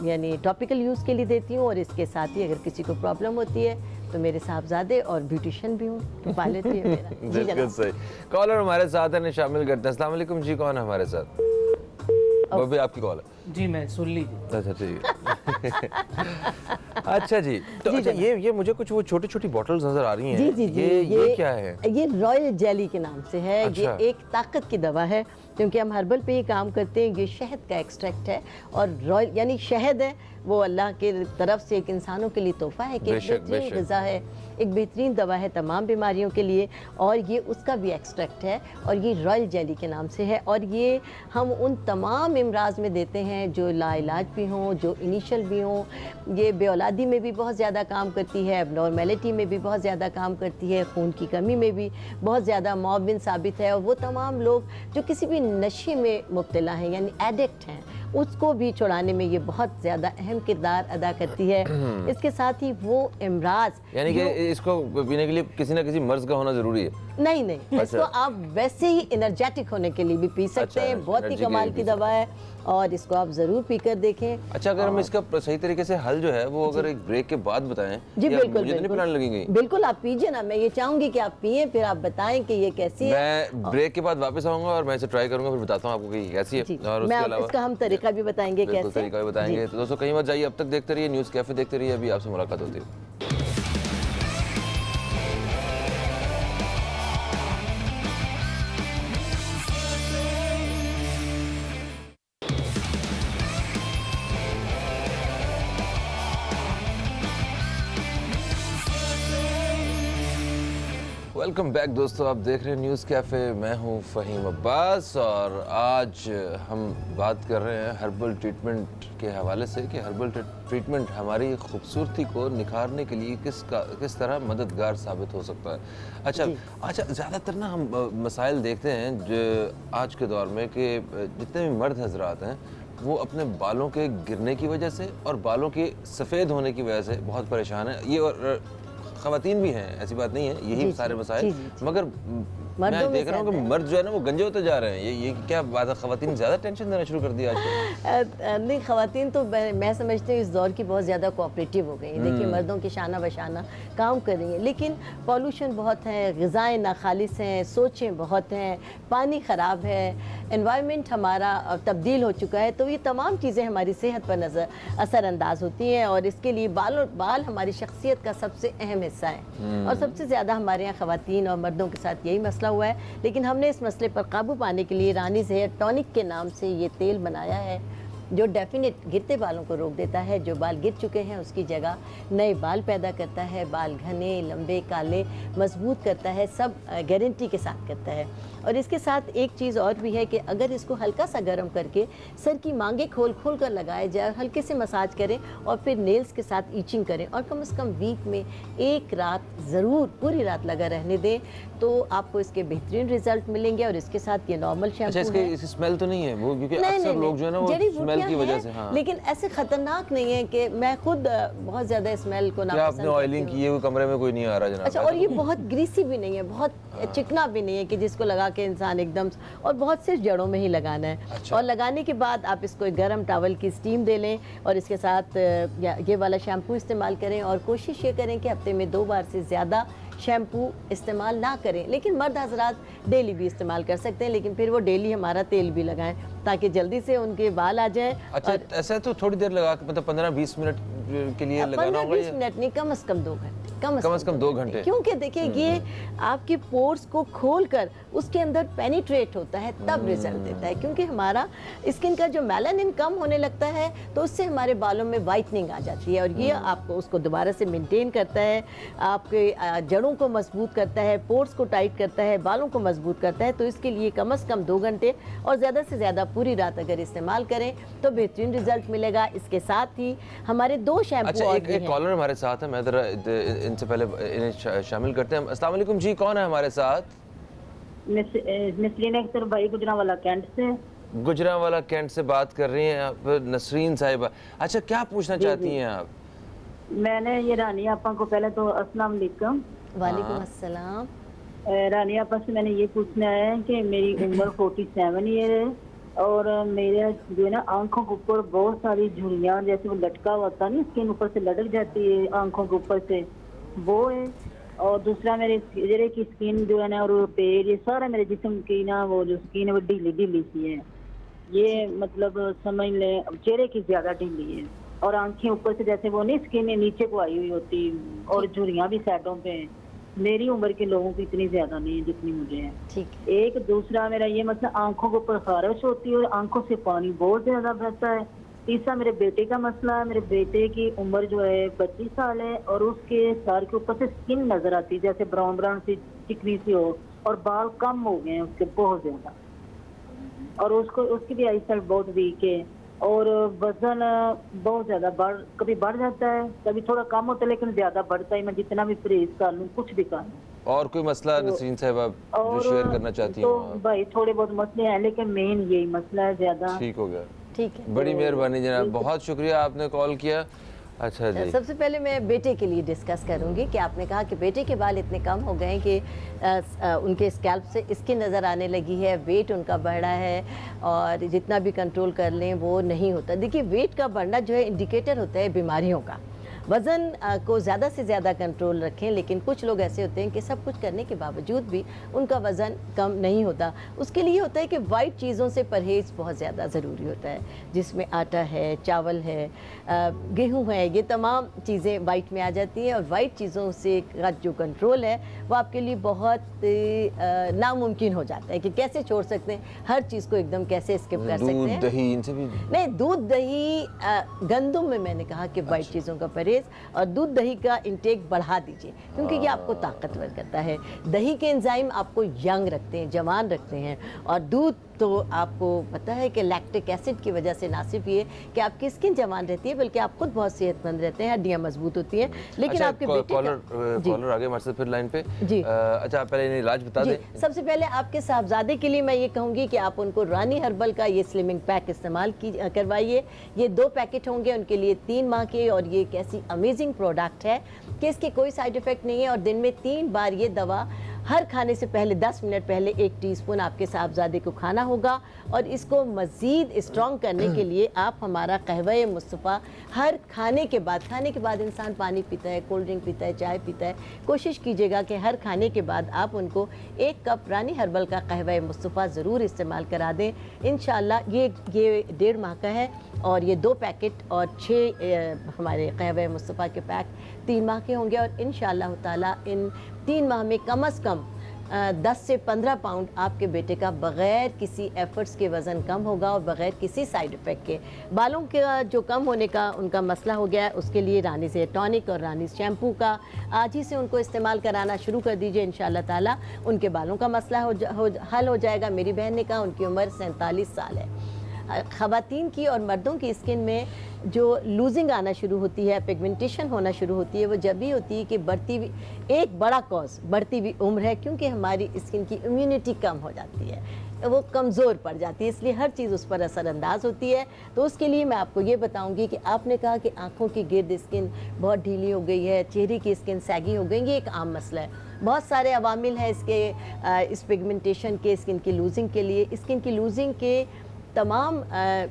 यानी टॉपिकल यूज़ के लिए देती हूँ। और इसके साथ ही अगर किसी को प्रॉब्लम होती है तो मेरे साहबजादे और ब्यूटिशियन भी हूँ, किफा लेती है मेरा। जी बिल्कुल जनाब। सही। कॉलर हमारे साथ है, शामिल करते हैं। अस्सलाम वालेकुम जी, कौन है हमारे साथ? वो भी आपकी कॉल है? जी मैं सुन लीजिए। अच्छा ठीक है। अच्छा जी, तो अच्छा ये मुझे कुछ वो छोटी छोटी बॉटल्स नजर आ रही हैं। जी जी जी, ये क्या है? ये रॉयल जेली के नाम से है। अच्छा। ये एक ताकत की दवा है, क्योंकि हम हर्बल पे ही काम करते हैं। ये शहद का एक्सट्रैक्ट है और रॉयल यानी शहद है, वो अल्लाह के तरफ से एक इंसानों के लिए तोहफा है कि एक बेशक, बेहतरीन बेशक। ग़िज़ा है, एक बेहतरीन दवा है तमाम बीमारियों के लिए। और ये उसका भी एक्सट्रैक्ट है और ये रॉयल जेली के नाम से है। और ये हम उन तमाम इमराज में देते हैं जो लाइलाज भी हों, जो इनिशियल भी हों। ये बेऔलादी में भी बहुत ज़्यादा काम करती है, एबनॉर्मेलिटी में भी बहुत ज़्यादा काम करती है, खून की कमी में भी बहुत ज़्यादा मुआविन साबित है। और वो तमाम लोग जो किसी भी नशे में मुब्तला हैं यानी एडिक्ट हैं, उसको भी छुड़ाने में ये बहुत ज़्यादा अहम किरदार अदा करती है। इसके साथ ही वो इमराज यानी कि इसको पीने के लिए किसी ना किसी मर्ज का होना जरूरी है? नहीं, इसको आप वैसे ही एनर्जेटिक होने के लिए भी पी सकते हैं। बहुत ही एनर्जी के कमाल लिए की पी दवा है और इसको आप ज़रूर पीकर देखें। अच्छा, अगर हम इसका सही तरीके से हल जो है वो अगर एक ब्रेक के बाद बताएं। जी या बिल्कुल, मुझे तो नहीं पिलाने लगेंगी? बिल्कुल आप पीजिए ना। मैं ये चाहूंगी कि आप पिए, फिर आप बताएं कि ये कैसी है। मैं ब्रेक के बाद वापस आऊंगा और मैं इसे ट्राई करूंगा, फिर बताता हूँ आपको कि ये कैसी है। जी, और उसके मैं अलावा इसका हम तरीका भी बताएंगे बिल्कुल कैसे। तरीका भी बताएंगे। तो दोस्तों कहीं मत जाइए, अब तक देखते रहिए न्यूज़ कैफे, देखते रहिए, अभी आपसे मुलाकात होती है। वेलकम बैक दोस्तों, आप देख रहे हैं न्यूज़ कैफ़े। मैं हूं फ़हीम अब्बास और आज हम बात कर रहे हैं हर्बल ट्रीटमेंट के हवाले से कि हर्बल ट्रीटमेंट हमारी खूबसूरती को निखारने के लिए किस तरह मददगार साबित हो सकता है। अच्छा, ज़्यादातर ना हम मसाइल देखते हैं जो आज के दौर में कि जितने भी मर्द हजरात हैं वो अपने बालों के गिरने की वजह से और बालों के सफ़ेद होने की वजह से बहुत परेशान हैं। ये और ख़वातीन भी हैं, ऐसी बात नहीं है, यही सारे मसाइल। मगर मैं देख रहा हूँ कि मर्द जो है ना वो गंजे होते जा रहे हैं। ये क्या बात है? ख़वातीन ज़्यादा टेंशन देना शुरू कर दिया आजकल। नहीं, ख़वातीन तो मैं समझती हूँ इस दौर की बहुत ज़्यादा कोऑपरेटिव हो गई हैं। देखिए मर्दों की शाना बशाना काम कर रही हैं, लेकिन पॉल्यूशन बहुत है, ग़िज़ाएँ नाखालिस हैं, सोचें बहुत हैं, पानी ख़राब है, एनवायरनमेंट हमारा तब्दील हो चुका है। तो ये तमाम चीज़ें हमारी सेहत पर असरअंदाज होती हैं और इसके लिए बाल हमारी शख्सियत का सबसे अहम हिस्सा है। और सबसे ज़्यादा हमारे यहाँ ख़वातीन और मर्दों के साथ यही मसला हुआ है। लेकिन हमने इस मसले पर काबू पाने के लिए रानीज़ हेयर टॉनिक के नाम से ये तेल बनाया है जो डेफिनेट गिरते बालों को रोक देता है, जो बाल गिर चुके हैं उसकी जगह नए बाल पैदा करता है, बाल घने लंबे काले मजबूत करता है, सब गारंटी के साथ करता है। और इसके साथ एक चीज़ और भी है कि अगर इसको हल्का सा गर्म करके सर की मांगे खोल खोल कर लगाया जाए, हल्के से मसाज करें और फिर नेल्स के साथ ईचिंग करें और कम से कम वीक में एक रात ज़रूर पूरी रात लगा रहने दें, तो आपको इसके बेहतरीन रिजल्ट मिलेंगे। और इसके साथ ये नॉर्मल अच्छा, शैम्पू है। इसकी स्मेल तो नहीं है वो, क्योंकि नहीं, अक्सर नहीं, लोग जो है ना वो जड़ी-बूटियाँ स्मेल की वजह हैं, से, हाँ, लेकिन ऐसे खतरनाक नहीं है कि मैं खुद बहुत ज़्यादा स्मेल को क्या नापसंद आपने ऑयलिंग करती की है, वो कमरे में कोई नहीं आ रहा जनाब? अच्छा, और ये बहुत ग्रीसी भी नहीं है, बहुत चिकना भी नहीं है कि जिसको लगा के इंसान एकदम, और बहुत सिर्फ जड़ों में ही लगाना है। अच्छा। और लगाने के बाद आप इसको एक गर्म टॉवल की स्टीम दे लें और इसके साथ ये वाला शैम्पू इस्तेमाल करें। और कोशिश ये करें कि हफ्ते में 2 बार से ज़्यादा शैम्पू इस्तेमाल ना करें, लेकिन मर्द हजरात डेली भी इस्तेमाल कर सकते हैं, लेकिन फिर वो डेली हमारा तेल भी लगाएं ताकि जल्दी से उनके बाल आ जाएं। अच्छा, ऐसा है तो थोड़ी देर लगा के, मतलब 15-20 मिनट के लिए लगाना होगा 15-20 या मिनट नहीं, कम से कम 2 घंटे, कम से कम 2 घंटे? क्योंकि देखिए ये आपके पोर्स को खोलकर उसके अंदर पेनिट्रेट होता है, तब रिजल्ट देता है। क्योंकि हमारा स्किन का जो मेलानिन कम होने लगता है तो उससे हमारे बालों में वाइटनिंग आ जाती है और ये आपको उसको दोबारा से मेंटेन करता है, आपके जड़ों को मजबूत करता है, पोर्स को टाइट करता है, बालों को मजबूत करता है। तो इसके लिए कम से कम 2 घंटे और ज़्यादा से ज़्यादा पूरी रात अगर इस्तेमाल करें तो बेहतरीन रिजल्ट मिलेगा। इसके साथ ही हमारे 2 शैम्पू अच्छा, और एक भी हैं। कॉलर हमारे साथ है, मैं जरा इनसे पहले इन्हें शामिल करते हैं। अस्सलाम वालेकुम जी, कौन है हमारे साथ? नसरीन अख्तर भाई, गुजरांवाला कैंट से। गुजरांवाला कैंट से बात कर रही हैं आप, नसरीन साहिबा। अच्छा, क्या पूछना चाहती हैं आप? मैंने ये रानी आपा को पहले तो अस्सलाम वालेकुम। वालेकुम अस्सलाम। रानी आपा से मैंने ये पूछना है कि मेरी उम्र 47 ईयर है और मेरे जो है ना आंखों के ऊपर बहुत सारी झुर्रियाँ, जैसे वो लटका होता नहीं, स्किन ऊपर से लटक जाती है आंखों के ऊपर से, वो है। और दूसरा मेरे चेहरे की स्किन जो है ना, और पैर, ये सारा मेरे जिस्म की ना वो जो स्किन है वो ढीली ढीली सी है। ये मतलब समझ लें चेहरे की ज्यादा ढीली है और आंखें ऊपर से जैसे वो नहीं स्किन नीचे को आई हुई होती, और झुर्रियाँ भी साइडों पे हैं। मेरी उम्र के लोगों की इतनी ज्यादा नहीं है जितनी मुझे है। ठीक है। एक दूसरा मेरा ये मतलब आंखों के ऊपर खारिश होती है और आंखों से पानी बहुत ज्यादा बहता है। तीसरा मेरे बेटे का मसला है, मेरे बेटे की उम्र जो है 25 साल है और उसके सर के ऊपर से स्किन नजर आती है जैसे ब्राउन ब्राउन सी चिकनी सी हो, और बाल कम हो गए हैं उसके बहुत ज्यादा, और उसकी भी आईसाइट बहुत वीक है और वजन बहुत ज्यादा कभी बढ़ जाता है, कभी थोड़ा कम होता है, लेकिन ज्यादा बढ़ता है। मैं जितना भी परहेज कर लूँ कुछ भी कर लूँ। और कोई मसला नसरीन साहिबा जो शेयर करना चाहती हैं? तो भाई थोड़े बहुत मसले हैं, लेकिन मेन यही मसला है ज्यादा। ठीक हो गया, ठीक है। बड़ी मेहरबानी जनाब, बहुत शुक्रिया आपने कॉल किया। अच्छा जी, सबसे पहले मैं बेटे के लिए डिस्कस करूंगी कि आपने कहा कि बेटे के बाल इतने कम हो गए कि उनके स्कैल्प से स्किन नज़र आने लगी है, वेट उनका बढ़ा है और जितना भी कंट्रोल कर लें वो नहीं होता। देखिए, वेट का बढ़ना जो है इंडिकेटर होता है बीमारियों का। वज़न को ज़्यादा से ज़्यादा कंट्रोल रखें, लेकिन कुछ लोग ऐसे होते हैं कि सब कुछ करने के बावजूद भी उनका वज़न कम नहीं होता। उसके लिए होता है कि वाइट चीज़ों से परहेज़ बहुत ज़्यादा ज़रूरी होता है, जिसमें आटा है, चावल है, गेहूं है, ये तमाम चीज़ें वाइट में आ जाती हैं। और वाइट चीज़ों से का जो कंट्रोल है वो आपके लिए बहुत नामुमकिन हो जाता है कि कैसे छोड़ सकते हैं, हर चीज़ को एकदम कैसे स्किप कर सकते दूध हैं। दही इनसे भी नहीं, दूध दही गंदुम में मैंने कहा कि वाइट चीज़ों का परहेज, और दूध दही का इंटेक बढ़ा दीजिए क्योंकि ये आपको ताकतवर करता है। दही के एंजाइम आपको यंग रखते हैं, जवान रखते हैं। और दूध तो आपको पता है कि लैक्टिक एसिड की वजह से ना सिर्फ ये कि आपकी स्किन जवान रहती है, बल्कि आप खुद बहुत सेहतमंद रहते हैं, हड्डियाँ मजबूत होती हैं। लेकिन अच्छा, आपके बेटे कॉलर आगे हमारे साथ फिर लाइन पे जी। अच्छा, आप पहले इन्हें इलाज बता दें। सबसे पहले आपके साहबजादे के लिए मैं ये कहूँगी कि आप उनको रानी हर्बल का ये स्लिमिंग पैक इस्तेमाल करवाइए। ये 2 पैकेट होंगे उनके लिए 3 माह के, और ये एक ऐसी अमेजिंग प्रोडक्ट है कि इसके कोई साइड इफ़ेक्ट नहीं है। और दिन में 3 बार ये दवा हर खाने से पहले 10 मिनट पहले 1 टीस्पून आपके साहबजादे को खाना होगा। और इसको मज़ीद स्ट्रॉन्ग करने के लिए आप हमारा कहवा मुस्तफ़ा हर खाने के बाद इंसान पानी पीता है, कोल्ड ड्रिंक पीता है, चाय पीता है, कोशिश कीजिएगा कि हर खाने के बाद आप उनको 1 कप रानी हर्बल का कहवा मुस्तफ़ा ज़रूर इस्तेमाल करा दें। इंशाअल्लाह ये 1.5 माह का है और ये 2 पैकेट और 6 हमारे कहवा मुस्तफ़ा के पैक 3 माह के होंगे। और इंशाअल्लाह ताला इन 3 माह में कम से कम 10 से 15 पाउंड आपके बेटे का बग़ैर किसी एफर्ट्स के वज़न कम होगा और बग़ैर किसी साइड इफ़ेक्ट के। बालों का जो कम होने का उनका मसला हो गया है, उसके लिए रानी से टॉनिक और रानी शैम्पू का आज ही से उनको इस्तेमाल कराना शुरू कर दीजिए। इंशाल्लाह ताला उनके बालों का मसला हल हो जाएगा। मेरी बहन ने कहा उनकी उम्र 47 साल है। ख़वातीन की और मर्दों की स्किन में जो लूजिंग आना शुरू होती है, पिगमेंटेशन होना शुरू होती है, वो जब भी होती है कि बढ़ती हुई एक बड़ा कॉज बढ़ती हुई उम्र है, क्योंकि हमारी स्किन की इम्यूनिटी कम हो जाती है, वो कमज़ोर पड़ जाती है, इसलिए हर चीज़ उस पर असरअंदाज होती है। तो उसके लिए मैं आपको ये बताऊंगी कि आपने कहा कि आँखों की गिर्द स्किन बहुत ढीली हो गई है, चेहरे की स्किन सैगी हो गई, ये एक आम मसला है। बहुत सारे अवामिल हैं इस पिगमेंटेशन के, स्किन की लूजिंग के लिए। स्किन की लूजिंग के तमाम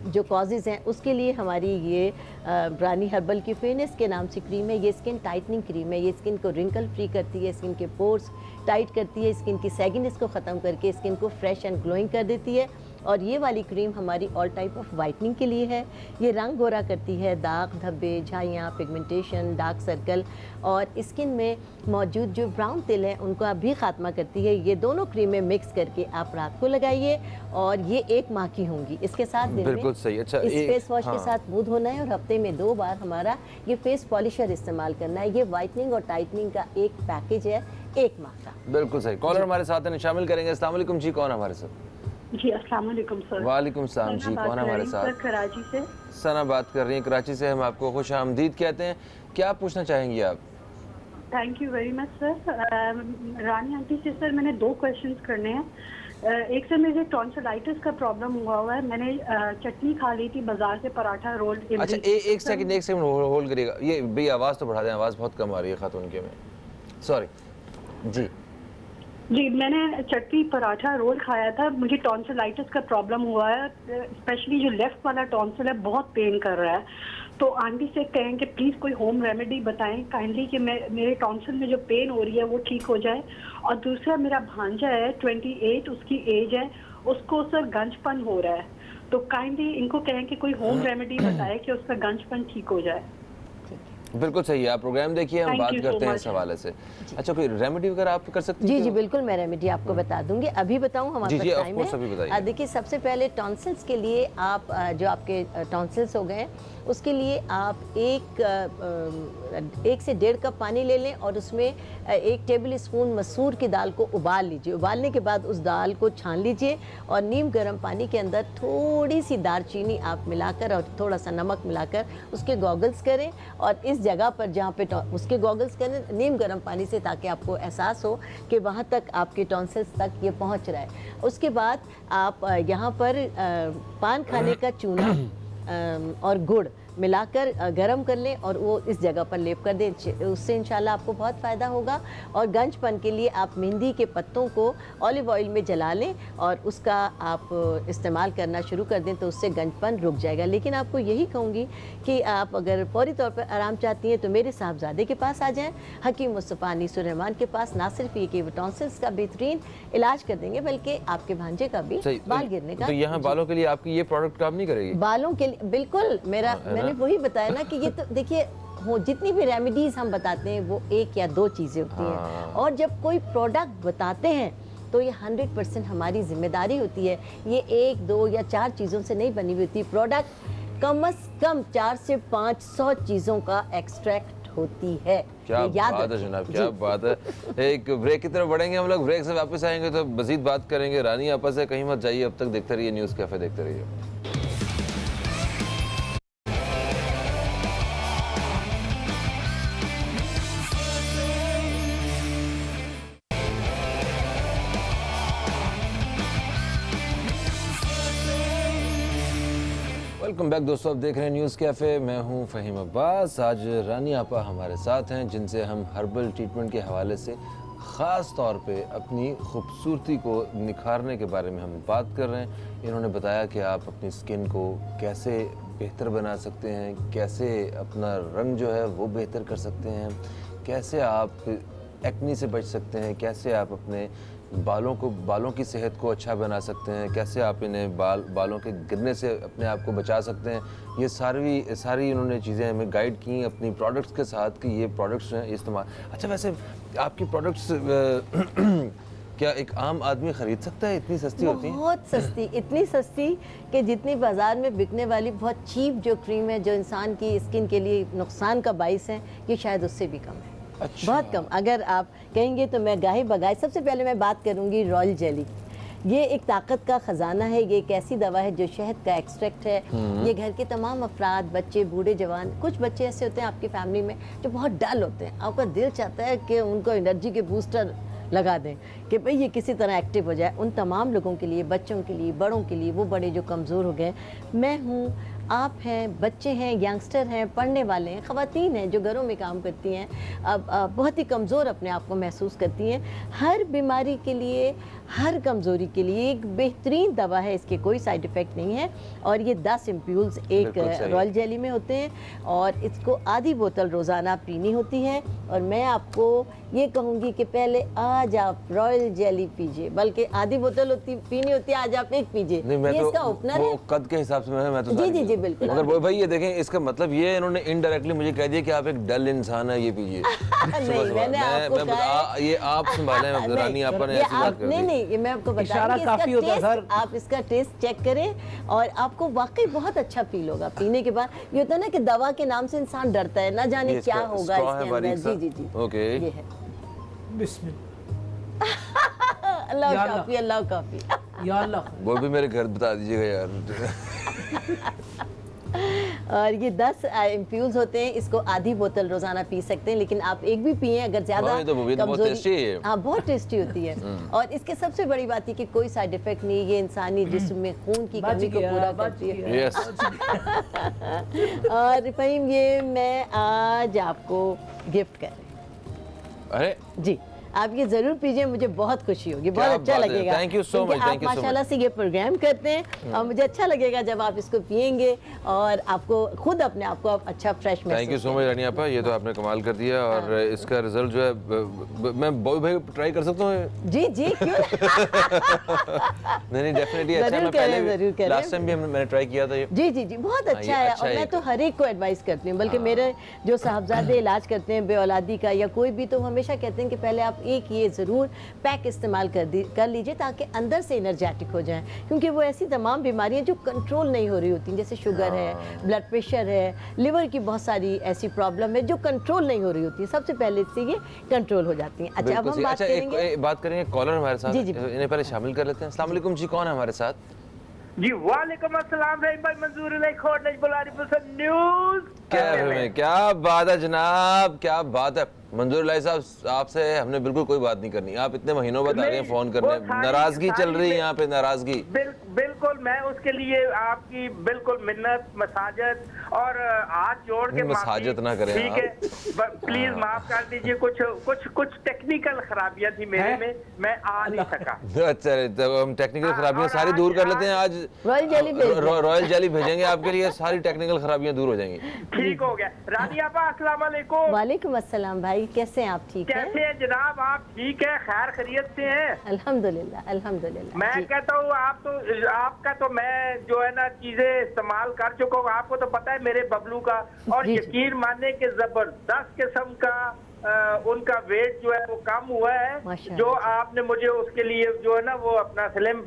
जो कॉजेज़ हैं उसके लिए हमारी ये रानी हर्बल की फेयरनेस के नाम से क्रीम है। ये स्किन टाइटनिंग क्रीम है। ये स्किन को रिंकल फ्री करती है, स्किन के पोर्स टाइट करती है, स्किन की सैगिनेस को ख़त्म करके स्किन को फ्रेश एंड ग्लोइंग कर देती है। और ये वाली क्रीम हमारी ऑल टाइप ऑफ वाइटनिंग के लिए है। ये रंग गोरा करती है, दाग धब्बे, झाइयाँ, पिगमेंटेशन, डार्क सर्कल और स्किन में मौजूद जो ब्राउन तिल है उनको भी ख़ात्मा करती है। ये दोनों क्रीमें मिक्स करके आप रात को लगाइए और ये 1 माह की होंगी। इसके साथ दिन में बिल्कुल सही। अच्छा, इस फेस वॉश के साथ मुंह धोना है और हफ्ते में 2 बार हमारा ये फेस पॉलिशर इस्तेमाल करना है। ये वाइटनिंग और टाइटनिंग का एक पैकेज है 1 माह का। बिल्कुल सही। कॉलर हमारे साथ हैं, शामिल करेंगे। अस्सलाम वालेकुम जी, कौन हमारे साथ? जी अस्सलाम वालेकुम सर। वालेकुम सलाम जी, कौन हमारे साथ? सर कराची से। सना बात कर रही हैं कराची से। हम आपको खुश आमदीद कहते हैं। क्या पूछना चाहेंगी आप? Thank you very much sir. Rani aunty से सर मैंने 2 क्वेश्चंस करने हैं। एक सर मुझे टॉन्सिलाइटिस का प्रॉब्लम हुआ है। मैंने चटनी खा ली थी बाजार से, पराठा रोल। अच्छा, एक सेकंड होल्ड करिएगा। ये भी आवाज़ तो बढ़ा दें, आवाज़ बहुत कम आ रही है खातून के में। सॉरी जी जी, मैंने चटनी पराठा रोल खाया था। मुझे टॉन्सिलाइटिस का प्रॉब्लम हुआ है, स्पेशली जो लेफ्ट वाला टॉन्सिल है बहुत पेन कर रहा है। तो आंटी से कहें कि प्लीज़ कोई होम रेमेडी बताएं काइंडली कि मेरे टॉन्सिल में जो पेन हो रही है वो ठीक हो जाए। और दूसरा मेरा भांजा है 28, उसकी एज है, उसको सर गंजपन हो रहा है। तो काइंडली इनको कहें कि कोई होम रेमेडी बताए कि उसका गंजपन ठीक हो जाए। बिल्कुल सही है। आप प्रोग्राम देखिए, हम बात करते हैं इस हवाले से। अच्छा, कोई रेमेडी वगैरह आप कर सकती हैं? जी बिल्कुल, मैं रेमेडी आपको बता दूंगी। अभी बताऊं हमारे पास टाइम है। देखिए, सबसे पहले टॉन्सिल्स के लिए आप जो आपके टॉन्सिल्स हो गए उसके लिए आप 1 से 1.5 कप पानी ले लें और उसमें 1 टेबल स्पून मसूर की दाल को उबाल लीजिए। उबालने के बाद उस दाल को छान लीजिए और नीम गर्म पानी के अंदर थोड़ी सी दालचीनी आप मिलाकर और थोड़ा सा नमक मिलाकर उसके गॉगल्स करें और इस जगह पर जहाँ पे उसके गॉगल्स करें नीम गर्म पानी से, ताकि आपको एहसास हो कि वहाँ तक आपके टॉन्सिल्स तक ये पहुँच रहा है। उसके बाद आप यहाँ पर पान खाने का चूना और गुड़ मिलाकर गरम कर लें और वो इस जगह पर लेप कर दें। उससे इंशाल्लाह आपको बहुत फ़ायदा होगा। और गंजपन के लिए आप मेहंदी के पत्तों को ऑलिव ऑयल में जला लें और उसका आप इस्तेमाल करना शुरू कर दें तो उससे गंजपन रुक जाएगा। लेकिन आपको यही कहूँगी कि आप अगर फौरी तौर पर आराम चाहती हैं तो मेरे साहबजादे के पास आ जाएँ, हकीम मुस्तफ़ा अनीसुर रहमान के पास। ना सिर्फ ये कि वो टॉन्सिल्स का बेहतरीन इलाज कर देंगे बल्कि आपके भांजे का भी बाल गिरने का। तो यहाँ बालों के लिए आपकी ये प्रोडक्ट काम नहीं करेगी? बालों के लिए बिल्कुल। मैंने वही बताया ना कि ये तो देखिए जितनी भी रेमेडीज हम बताते हैं वो 1 या 2 चीज़ें होती हैं और जब कोई प्रोडक्ट बताते हैं तो ये 100% हमारी जिम्मेदारी होती है। ये 1, 2 या 4 चीज़ों से नहीं बनी हुई होती। प्रोडक्ट कम से कम 400 से 500 चीज़ों का एक्सट्रैक्ट होती है। क्या बात है जनाब, क्या बात है। एक ब्रेक की तरफ बढ़ेंगे हम लोग। ब्रेक से वापस आएंगे तो मजीद बात करेंगे। रानी आपस से कहीं मत जाइए, अब तक देखते रहिए न्यूज़ कैफे, देखते रहिए। वेलकम बैक दोस्तों, आप देख रहे हैं न्यूज़ कैफ़े। मैं हूं फ़हीम अब्बास। आज रानी आपा हमारे साथ हैं जिनसे हम हर्बल ट्रीटमेंट के हवाले से ख़ास तौर पे अपनी खूबसूरती को निखारने के बारे में हम बात कर रहे हैं। इन्होंने बताया कि आप अपनी स्किन को कैसे बेहतर बना सकते हैं, कैसे अपना रंग जो है वो बेहतर कर सकते हैं, कैसे आप एक्नी से बच सकते हैं, कैसे आप अपने बालों की सेहत को अच्छा बना सकते हैं, कैसे आप इन्हें बालों के गिरने से अपने आप को बचा सकते हैं। ये सारी इन्होंने चीज़ें हमें गाइड की अपनी प्रोडक्ट्स के साथ कि ये प्रोडक्ट्स हैं इस्तेमाल। अच्छा, वैसे आपकी प्रोडक्ट्स क्या एक आम आदमी खरीद सकता है? इतनी सस्ती होती है? बहुत सस्ती, इतनी सस्ती कि जितनी बाजार में बिकने वाली बहुत चीप जो क्रीम है जो इंसान की स्किन के लिए नुकसान का बाइस है, ये शायद उससे भी कम है। अच्छा। बहुत कम। अगर आप कहेंगे तो मैं गाही बगाही, सबसे पहले मैं बात करूंगी रॉयल जेली। ये एक ताकत का ख़जाना है, ये एक ऐसी दवा है जो शहद का एक्सट्रैक्ट है। ये घर के तमाम अफराद, बच्चे, बूढ़े, जवान, कुछ बच्चे ऐसे होते हैं आपकी फैमिली में जो बहुत डल होते हैं, आपका दिल चाहता है कि उनको एनर्जी के बूस्टर लगा दें कि भाई ये किसी तरह एक्टिव हो जाए। उन तमाम लोगों के लिए, बच्चों के लिए, बड़ों के लिए, वो बड़े जो कमज़ोर हो गए, मैं हूँ, आप हैं, बच्चे हैं, यंगस्टर हैं, पढ़ने वाले हैं, ख़वातीन हैं जो घरों में काम करती हैं, अब बहुत ही कमज़ोर अपने आप को महसूस करती हैं। हर बीमारी के लिए, हर कमज़ोरी के लिए एक बेहतरीन दवा है, इसके कोई साइड इफ़ेक्ट नहीं है। और ये 10 एम्प्यूल्स एक बिल्कुल सही। रॉयल जेली में होते हैं और इसको आधी बोतल रोज़ाना पीनी होती है। और मैं आपको ये कहूँगी कि पहले आज आप रॉयल जेली पीजिए, बल्कि आधी बोतल पीनी होती है, आज आप एक पीजिए। नहीं, मैं ये तो इसका ओपनर वो है। कद के हिसाब से मैं तो जी, सारी जी, जी, पीता हूँ। बिल्कुल। मगर वो भाई ये देखें, इसका मतलब ये इन्होंने इनडायरेक्टली मुझे कह दिया कि आप एक डल इंसान है, ये पीजिए। नहीं, मैंने आपको कहा है। ये आप संभाले नहीं, रानी आपा ने ये ऐसी बात आप कर नहीं दी। नहीं, ये मैं आपको बता इशारा रही हूँ कि काफी इसका होता है, टेस्ट, सर। आप इसका टेस्ट चेक करें और आपको वाकई बहुत अच्छा फील होगा पीने के बाद। ये होता है ना कि दवा के नाम से इंसान डरता है, ना जाने ये क्या इसका होगा straw है इसके बारीक अंदर। सा? जी जी जी, ओके। ये है। बिस्मिल्लाह अल्लाह या काफी, अल्लाह काफी। या अल्लाह। वो भी मेरे घर बता दीजिएगा यार। और ये 10 इम्फ्यूज होते हैं, इसको आधी बोतल रोजाना पी सकते हैं, लेकिन आप एक भी पिए अगर ज्यादा हाँ, ये तो बहुत कमजोरी। टेस्टी है। हाँ, बहुत टेस्टी होती है। और इसके सबसे बड़ी बात है कि कोई साइड इफेक्ट नहीं, ये इंसानी जिस्म में खून की कमी को पूरा करती है। यस। और फहीम, ये मैं आज आपको गिफ्ट कर रही हूँ। अरे जी, आप ये जरूर पीजिए, मुझे बहुत खुशी होगी, क्या बहुत अच्छा बात है। लगेगा। Thank you so क्योंकि much, thank आप you so माशाल्लाह से ये प्रोग्राम करते हैं और मुझे अच्छा लगेगा जब आप इसको पियेंगे और आपको खुद अपने आप को अच्छा फ्रेश महसूस थैंक यू सो मच रानी आपा, ये तो आपने कमाल कर दिया। और इसका रिजल्ट जो है, मैं बॉय भाई ट्राई कर सकता हूँ? जी जी, क्यों नहीं डेफिनेटली अच्छा है। जरूर मैं करें, पहले जरूर करें। लास्ट टाइम भी मैंने ट्राई किया था ये। जी जी जी, बहुत ये अच्छा है। अच्छा और है मैं एक। तो हर एक को एडवाइस करती हूँ, बल्कि मेरे जो साहबजादे इलाज करते हैं बे औलादी का या कोई भी, तो हमेशा कहते हैं कि पहले आप एक ये ज़रूर पैक इस्तेमाल कर लीजिए ताकि अंदर से एनर्जेटिक हो जाएं, क्योंकि वो ऐसी तमाम बीमारियां जो कंट्रोल नहीं हो रही होती, जैसे शुगर है, ब्लड प्रेशर है, लिवर की बहुत सारी ऐसी प्रॉब्लम है जो कंट्रोल नहीं हो रही होती, सबसे पहले इससे ये कंट्रोल हो जाती हैं। अच्छा, अब बिल्कुल हम सही। बात अच्छा, करेंगे। एक बात करेंगे, कॉलर हमारे साथ, जी, जी। इन्हें पहले शामिल कर लेते हैं। अस्सलाम वालेकुम जी, कौन है हमारे साथ? जी वालेकुम अस्सलाम भाई, मंजूर इलाही खोट बुलारी पसंद न्यूज क्या बात है जनाब, क्या बात है। मंजूर इलाही साहब, आपसे हमने बिल्कुल कोई बात नहीं करनी, आप इतने महीनों बाद आ रहे हैं फोन करने। नाराजगी चल रही है यहाँ पे, नाराजगी। बिल्कुल, मैं उसके लिए आपकी बिल्कुल मिन्नत, मसाजत और हाथ जोड़ के मसाजत ना करें ठीक है, प्लीज माफ कर दीजिए। कुछ टेक्निकल खराबियां थी मेरे में, मैं आ नहीं सका। अच्छा, तो हम टेक्निकल खराबियां सारी दूर कर लेते हैं आज। रॉयल जेली भेज दें। रॉयल जेली भेजेंगे आपके लिए, सारी टेक्निकल खराबियां दूर हो जाएंगी। ठीक हो गया। रानी आपा अस्सलाम वालेकुम। वालेकुम अस्सलाम भाई, कैसे हैं आप? ठीक है, कैसे हैं जनाब? आप ठीक है, खैर खैरियत से हैं? अल्हम्दुलिल्लाह, अल्हम्दुलिल्लाह। मैं जी। कहता हूँ आपका तो मैं जो है ना चीजें इस्तेमाल कर चुका हूँ, आपको तो पता है मेरे बबलू का, और जी, जी। यकीन मानने के जबरदस्त किस्म का उनका वेट जो है वो कम हुआ है, माशाअल्लाह। जो आपने मुझे उसके लिए जो है ना वो अपना स्लिम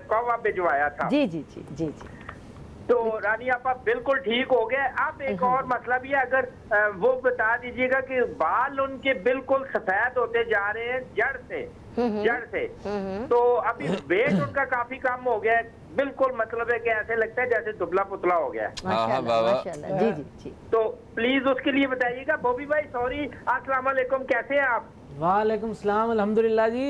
कौवा भिजवाया था। जी जी जी जी जी। तो रानी आपा बिल्कुल ठीक हो गए। अब एक और मसला भी है, अगर वो बता दीजिएगा कि बाल उनके बिल्कुल सफेद होते जा रहे हैं जड़ से, तो अभी वेट उनका काफी कम हो गया है, बिल्कुल मतलब है कि ऐसे लगता है जैसे दुबला पुतला हो गया है। माशाअल्लाह, बाबा। माशाअल्लाह। जी जी जी। तो प्लीज उसके लिए बताइएगा। बॉबी भाई सॉरी, अस्सलाम वालेकुम, कैसे हैं आप? वालेकुम सलाम, अल्हम्दुलिल्लाह जी।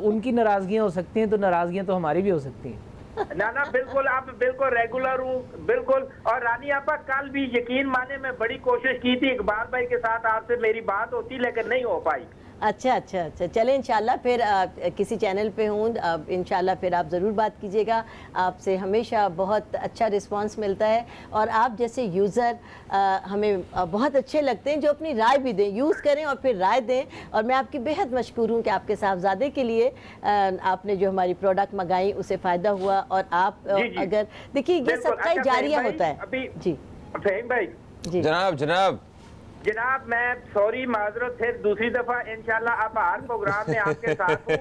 उनकी नाराजगियाँ हो सकती हैं तो नाराजगियाँ तो हमारी भी हो सकती हैं। ना बिल्कुल, आप बिल्कुल रेगुलर हूँ बिल्कुल। और रानी आपा, कल भी यकीन माने मैं बड़ी कोशिश की थी, इकबाल भाई के साथ आपसे मेरी बात होती लेकिन नहीं हो पाई। अच्छा अच्छा अच्छा, चले इंशाल्लाह फिर किसी चैनल पे हूँ, इंशाल्लाह फिर आप ज़रूर बात कीजिएगा। आपसे हमेशा बहुत अच्छा रिस्पांस मिलता है और आप जैसे यूज़र हमें बहुत अच्छे लगते हैं जो अपनी राय भी दें, यूज़ करें और फिर राय दें। और मैं आपकी बेहद मशकूर हूँ कि आपके साहबजादे के लिए आपने जो हमारी प्रोडक्ट मंगाई उससे फ़ायदा हुआ। और आप जी। अगर देखिए, ये बिल्कुल। सदका अच्छा, जारिया फहीम होता है। भाई, अभी जी फहीम भाई, जी। जनाब जनाब मैं सॉरी माजरत फिर दूसरी दफा इंशाल्लाह अब हर प्रोग्राम में आपके साथ हूँ,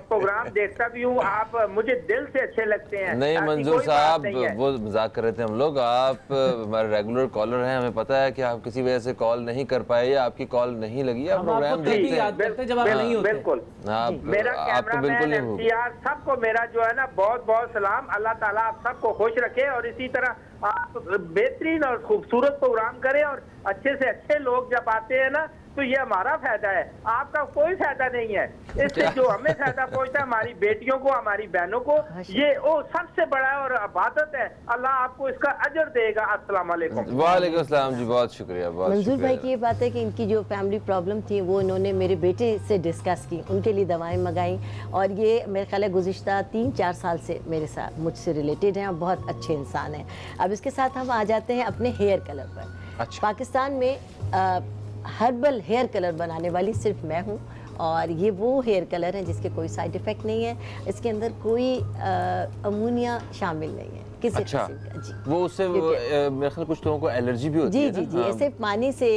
प्रोग्राम देखता भी हूँ, आप मुझे दिल से अच्छे लगते हैं। नहीं ऐसी मंजूर कोई बात साहब, नहीं है। वो मजाक कर रहे थे हम लोग। आप हमारे रेगुलर कॉलर हैं, हमें पता है कि आप किसी वजह से कॉल नहीं कर पाए या आपकी कॉल नहीं लगी। आप हम प्रोग्राम आपको तभी देखते याद हैं। करते हैं जब आप नहीं होते। बिल्कुल। आप मेरा आपको बिल्कुल कैमरामैन नहीं भूल। एमसीआर सबको मेरा जो है ना बहुत बहुत सलाम। अल्लाह ताला आप सबको खुश रखे और इसी तरह आप बेहतरीन और खूबसूरत प्रोग्राम करें और अच्छे से अच्छे लोग जब आते हैं ना तो ये हमारा फायदा है, आपका कोई फायदा नहीं है। इससे जो हमें फायदा पहुंचता है हमारी बेटियों को, हमारी बहनों को, ये वो सबसे बड़ा है और इबादत है। अल्लाह आपको इसका अजर देगा। अस्सलाम वालेकुम। वालेकुम अस्सलाम जी, बहुत शुक्रिया, बहुत मंजूर भाई की शुक्रिया। ये बात है कि इनकी जो फैमिली प्रॉब्लम थी वो इन्होंने मेरे बेटे से डिस्कस की, उनके लिए दवाएं मंगाई और ये मेरे ख्याल है गुज़िश्ता 3-4 साल से मेरे साथ मुझसे रिलेटेड हैं और बहुत अच्छे इंसान हैं। अब इसके साथ हम आ जाते हैं अपने हेयर कलर पर। अच्छा। पाकिस्तान में हर्बल हेयर कलर बनाने वाली सिर्फ मैं हूँ और ये वो हेयर कलर है जिसके कोई साइड इफ़ेक्ट नहीं है, इसके अंदर कोई अमोनिया शामिल नहीं है किसी अच्छा, किस्म का। जी, वो उससे मेरे ख्याल कुछ लोगों को एलर्जी भी होती जी है जी ना? जी, हाँ। ऐसे पानी से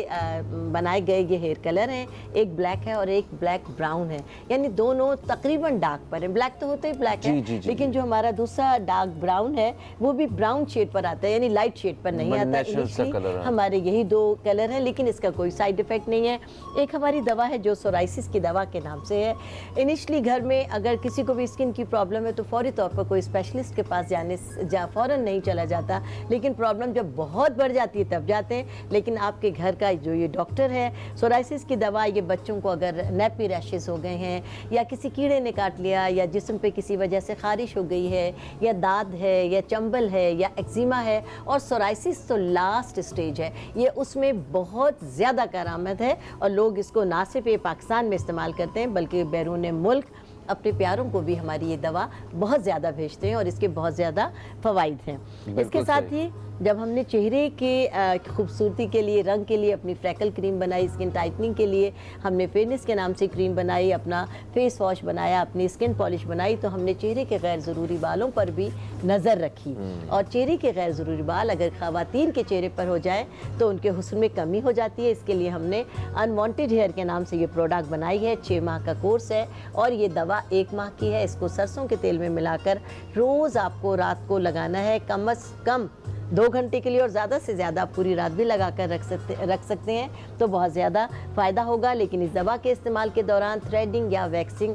बनाए गए ये हेयर कलर हैं। एक ब्लैक है और एक ब्लैक ब्राउन है, यानी दोनों तकरीबन डार्क पर है। ब्लैक तो होता ही ब्लैक जी, है, जी, जी, लेकिन जो हमारा दूसरा डार्क ब्राउन है वो भी ब्राउन शेड पर आता है, यानी लाइट शेड पर नहीं बड़ा आता। natural सा Initially colour है। हमारे यही 2 कलर हैं, लेकिन इसका कोई साइड इफेक्ट नहीं है। एक हमारी दवा है जो सोराइसिस की दवा के नाम से है। इनिशली घर में अगर किसी को भी स्किन की प्रॉब्लम है तो फौरी तौर पर कोई स्पेशलिस्ट के पास फ़ौरन नहीं चला जाता, लेकिन प्रॉब्लम जब बहुत बढ़ जाती है तब जाते हैं। लेकिन आपके घर का जो ये डॉक्टर है, सोराइसिस की दवा ये बच्चों को अगर नेपी रैशेस हो गए हैं या किसी कीड़े ने काट लिया या जिस्म पे किसी वजह से खारिश हो गई है या दाद है या चंबल है या एक्जिमा है, और सोराइसिस तो लास्ट स्टेज है, ये उसमें बहुत ज़्यादा करामत है और लोग इसको ना सिर्फ ये पाकिस्तान में इस्तेमाल करते हैं बल्कि बैरून मुल्क अपने प्यारों को भी हमारी ये दवा बहुत ज़्यादा भेजते हैं और इसके बहुत ज़्यादा फ़वाइद हैं। इसके साथ ही जब हमने चेहरे के खूबसूरती के लिए, रंग के लिए अपनी फ्रैकल क्रीम बनाई, स्किन टाइटनिंग के लिए हमने फेयरनेस के नाम से क्रीम बनाई, अपना फेस वॉश बनाया, अपनी स्किन पॉलिश बनाई, तो हमने चेहरे के गैर ज़रूरी बालों पर भी नज़र रखी। और चेहरे के गैर ज़रूरी बाल अगर ख़वातीन के चेहरे पर हो जाए तो उनके हुस्न में कमी हो जाती है। इसके लिए हमने अनवांटेड हेयर के नाम से ये प्रोडक्ट बनाई है। 6 माह का कोर्स है और ये दवा 1 माह की है। इसको सरसों के तेल में मिलाकर रोज़ आपको रात को लगाना है, कम से कम 2 घंटे के लिए, और ज़्यादा से ज़्यादा आप पूरी रात भी लगा कर रख सकते हैं तो बहुत ज़्यादा फ़ायदा होगा। लेकिन इस दवा के इस्तेमाल के दौरान थ्रेडिंग या वैक्सिंग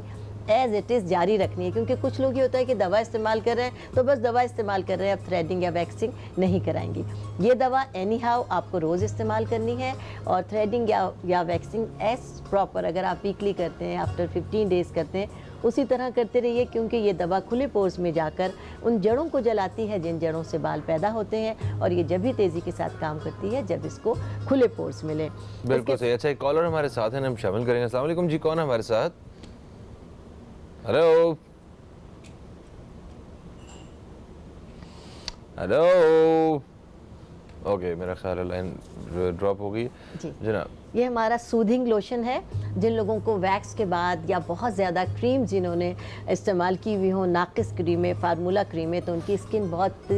एज़ इट इज़ जारी रखनी है, क्योंकि कुछ लोग ये होता है कि दवा इस्तेमाल कर रहे हैं तो बस दवा इस्तेमाल कर रहे हैं, अब थ्रेडिंग या वैक्सिंग नहीं कराएंगी। ये दवा एनी हाउ आपको रोज़ इस्तेमाल करनी है और थ्रेडिंग या वैक्सिंग एज प्रॉपर अगर आप वीकली करते हैं, आफ्टर 15 डेज़ करते हैं, उसी तरह करते रहिए, क्योंकि ये दवा खुले पोर्स में जाकर उन जड़ों को जलाती है जिन जड़ों से बाल पैदा होते हैं, और ये जब भी तेज़ी के साथ काम करती है जब इसको खुले पोर्स मिले। बिल्कुल सही। अच्छा, एक कॉलर हमारे साथ हैं, हम शामिल करेंगे। अस्सलाम वालेकुम जी, कौन है हमारे साथ? Hello hello. ओके, मेरा ख्याल है लाइन ड्रॉप हो गई जी जनाब। ये हमारा सूदिंग लोशन है। जिन लोगों को वैक्स के बाद या बहुत ज़्यादा क्रीम जिन्होंने इस्तेमाल की हुई हो, नाकिस क्रीमें, फार्मूला क्रीमें, तो उनकी स्किन बहुत